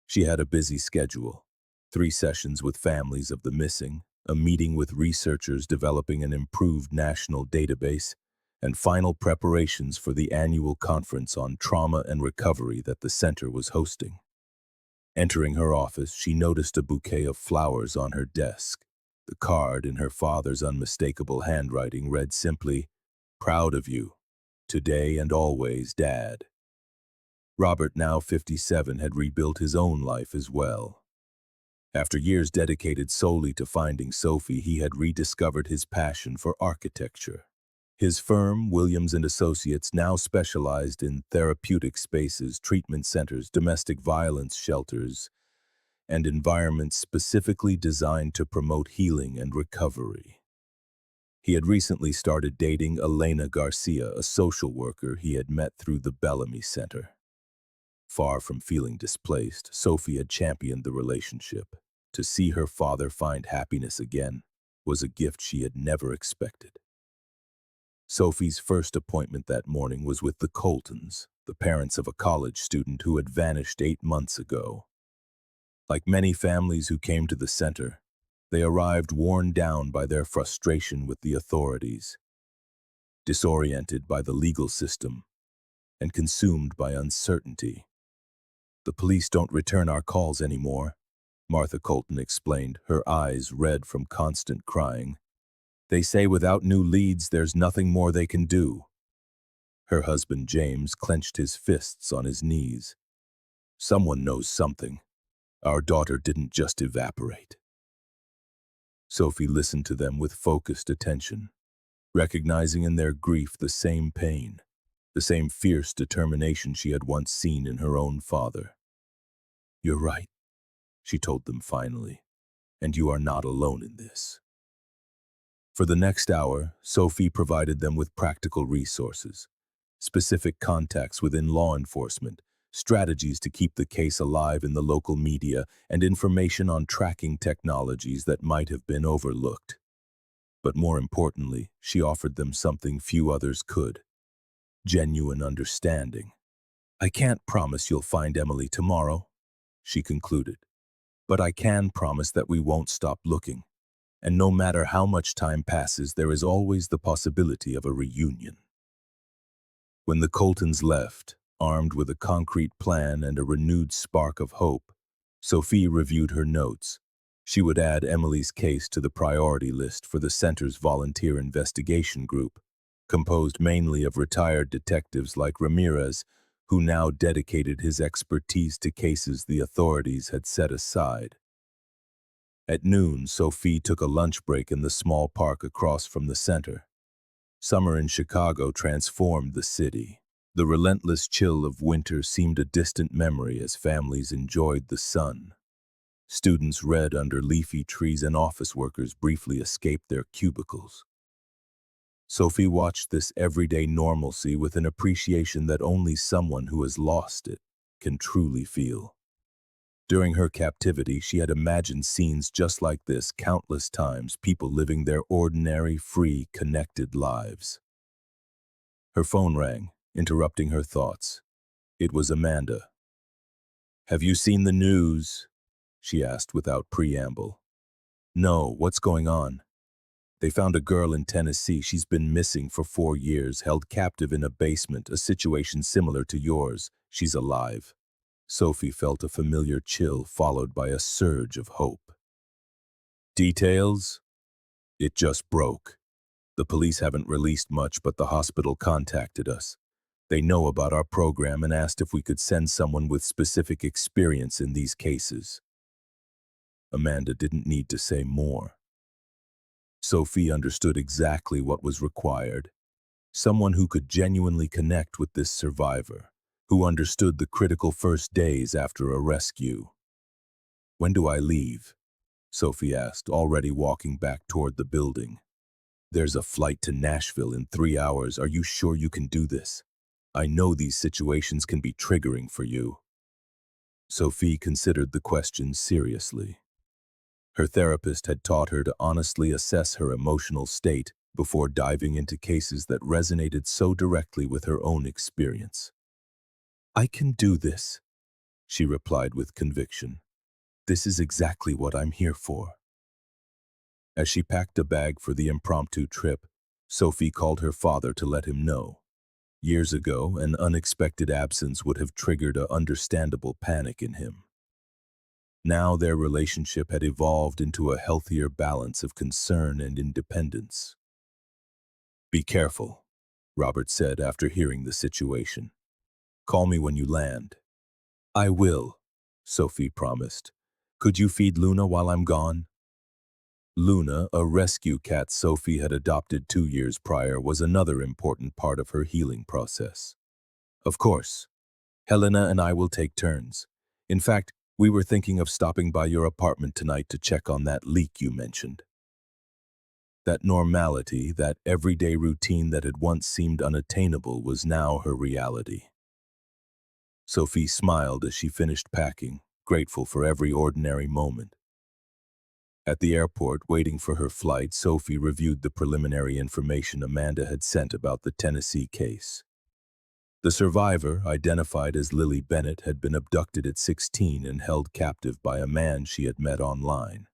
She had a busy schedule: 3 sessions with families of the missing, a meeting with researchers developing an improved national database, and final preparations for the annual conference on trauma and recovery that the center was hosting. Entering her office, she noticed a bouquet of flowers on her desk. The card, in her father's unmistakable handwriting, read simply, "Proud of you. Today and always, Dad." Robert, now 57, had rebuilt his own life as well. After years dedicated solely to finding Sophie, he had rediscovered his passion for architecture. His firm, Williams and Associates, now specialized in therapeutic spaces, treatment centers, domestic violence shelters, and environments specifically designed to promote healing and recovery. He had recently started dating Elena Garcia, a social worker he had met through the Bellamy Center. Far from feeling displaced, Sophie had championed the relationship. To see her father find happiness again was a gift she had never expected. Sophie's first appointment that morning was with the Coltons, the parents of a college student who had vanished 8 months ago. Like many families who came to the center, they arrived worn down by their frustration with the authorities, disoriented by the legal system, and consumed by uncertainty. "The police don't return our calls anymore," Martha Colton explained, her eyes red from constant crying. They say without new leads, there's nothing more they can do. Her husband, James, clenched his fists on his knees. Someone knows something. Our daughter didn't just evaporate. Sophie listened to them with focused attention, recognizing in their grief the same pain, the same fierce determination she had once seen in her own father. You're right, she told them finally, and you are not alone in this. For the next hour, Sophie provided them with practical resources, specific contacts within law enforcement, strategies to keep the case alive in the local media, and information on tracking technologies that might have been overlooked. But more importantly, she offered them something few others could: genuine understanding. I can't promise you'll find Emily tomorrow, she concluded, but I can promise that we won't stop looking. And no matter how much time passes, there is always the possibility of a reunion. When the Coltons left, armed with a concrete plan and a renewed spark of hope, Sophie reviewed her notes. She would add Emily's case to the priority list for the center's volunteer investigation group, composed mainly of retired detectives like Ramirez, who now dedicated his expertise to cases the authorities had set aside. At noon, Sophie took a lunch break in the small park across from the center. Summer in Chicago transformed the city. The relentless chill of winter seemed a distant memory as families enjoyed the sun. Students read under leafy trees and office workers briefly escaped their cubicles. Sophie watched this everyday normalcy with an appreciation that only someone who has lost it can truly feel. During her captivity, she had imagined scenes just like this countless times, people living their ordinary, free, connected lives. Her phone rang, interrupting her thoughts. It was Amanda. "Have you seen the news?" she asked without preamble. "No, what's going on?" "They found a girl in Tennessee. She's been missing for 4 years, held captive in a basement, a situation similar to yours. She's alive." Sophie felt a familiar chill followed by a surge of hope. "Details?" "It just broke. The police haven't released much, but the hospital contacted us. They know about our program and asked if we could send someone with specific experience in these cases." Amanda didn't need to say more. Sophie understood exactly what was required. Someone who could genuinely connect with this survivor, who understood the critical first days after a rescue. "When do I leave?" Sophie asked, already walking back toward the building. "There's a flight to Nashville in 3 hours. Are you sure you can do this? I know these situations can be triggering for you." Sophie considered the question seriously. Her therapist had taught her to honestly assess her emotional state before diving into cases that resonated so directly with her own experience. "I can do this," she replied with conviction. "This is exactly what I'm here for." As she packed a bag for the impromptu trip, Sophie called her father to let him know. Years ago, an unexpected absence would have triggered an understandable panic in him. Now their relationship had evolved into a healthier balance of concern and independence. "Be careful," Robert said after hearing the situation. "Call me when you land." "I will," Sophie promised. "Could you feed Luna while I'm gone?" Luna, a rescue cat Sophie had adopted 2 years prior, was another important part of her healing process. "Of course. Helena and I will take turns. In fact, we were thinking of stopping by your apartment tonight to check on that leak you mentioned." That normality, that everyday routine that had once seemed unattainable, was now her reality. Sophie smiled as she finished packing, grateful for every ordinary moment. At the airport, waiting for her flight, Sophie reviewed the preliminary information Amanda had sent about the Tennessee case. The survivor, identified as Lily Bennett, had been abducted at 16 and held captive by a man she had met online.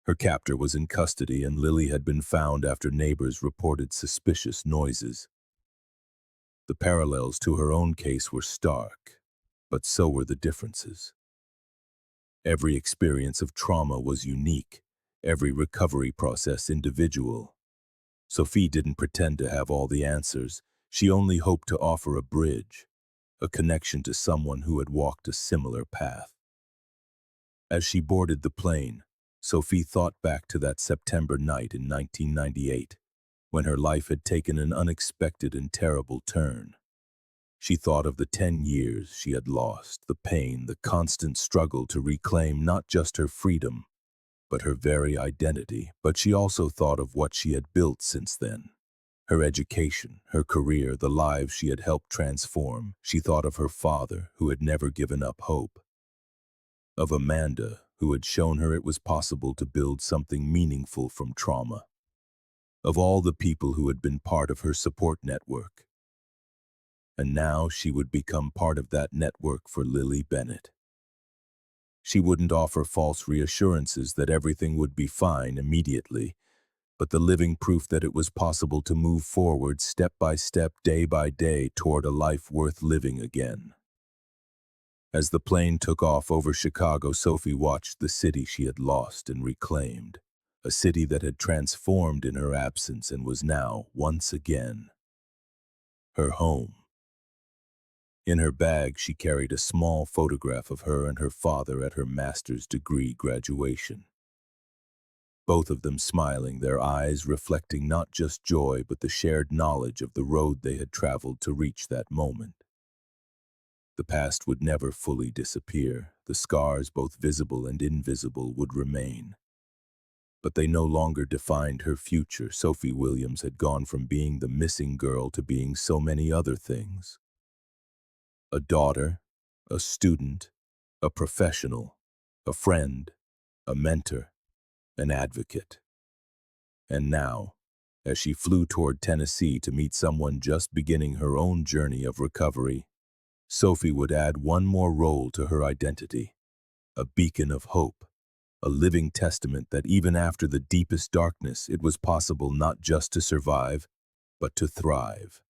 Her captor was in custody, and Lily had been found after neighbors reported suspicious noises. The parallels to her own case were stark, but so were the differences. Every experience of trauma was unique, every recovery process individual. Sophie didn't pretend to have all the answers. She only hoped to offer a bridge, a connection to someone who had walked a similar path. As she boarded the plane, Sophie thought back to that September night in 1998, when her life had taken an unexpected and terrible turn. She thought of the 10 years she had lost, the pain, the constant struggle to reclaim not just her freedom, but her very identity. But she also thought of what she had built since then. Her education, her career, the lives she had helped transform. She thought of her father, who had never given up hope. Of Amanda, who had shown her it was possible to build something meaningful from trauma. Of all the people who had been part of her support network. And now she would become part of that network for Lily Bennett. She wouldn't offer false reassurances that everything would be fine immediately, but the living proof that it was possible to move forward step by step, day by day, toward a life worth living again. As the plane took off over Chicago, Sophie watched the city she had lost and reclaimed, a city that had transformed in her absence and was now, once again, her home. In her bag, she carried a small photograph of her and her father at her master's degree graduation. Both of them smiling, their eyes reflecting not just joy but the shared knowledge of the road they had traveled to reach that moment. The past would never fully disappear. The scars, both visible and invisible, would remain. But they no longer defined her future. Sophie Williams had gone from being the missing girl to being so many other things. A daughter, a student, a professional, a friend, a mentor, an advocate. And now, as she flew toward Tennessee to meet someone just beginning her own journey of recovery, Sophie would add one more role to her identity, a beacon of hope, a living testament that even after the deepest darkness, it was possible not just to survive, but to thrive.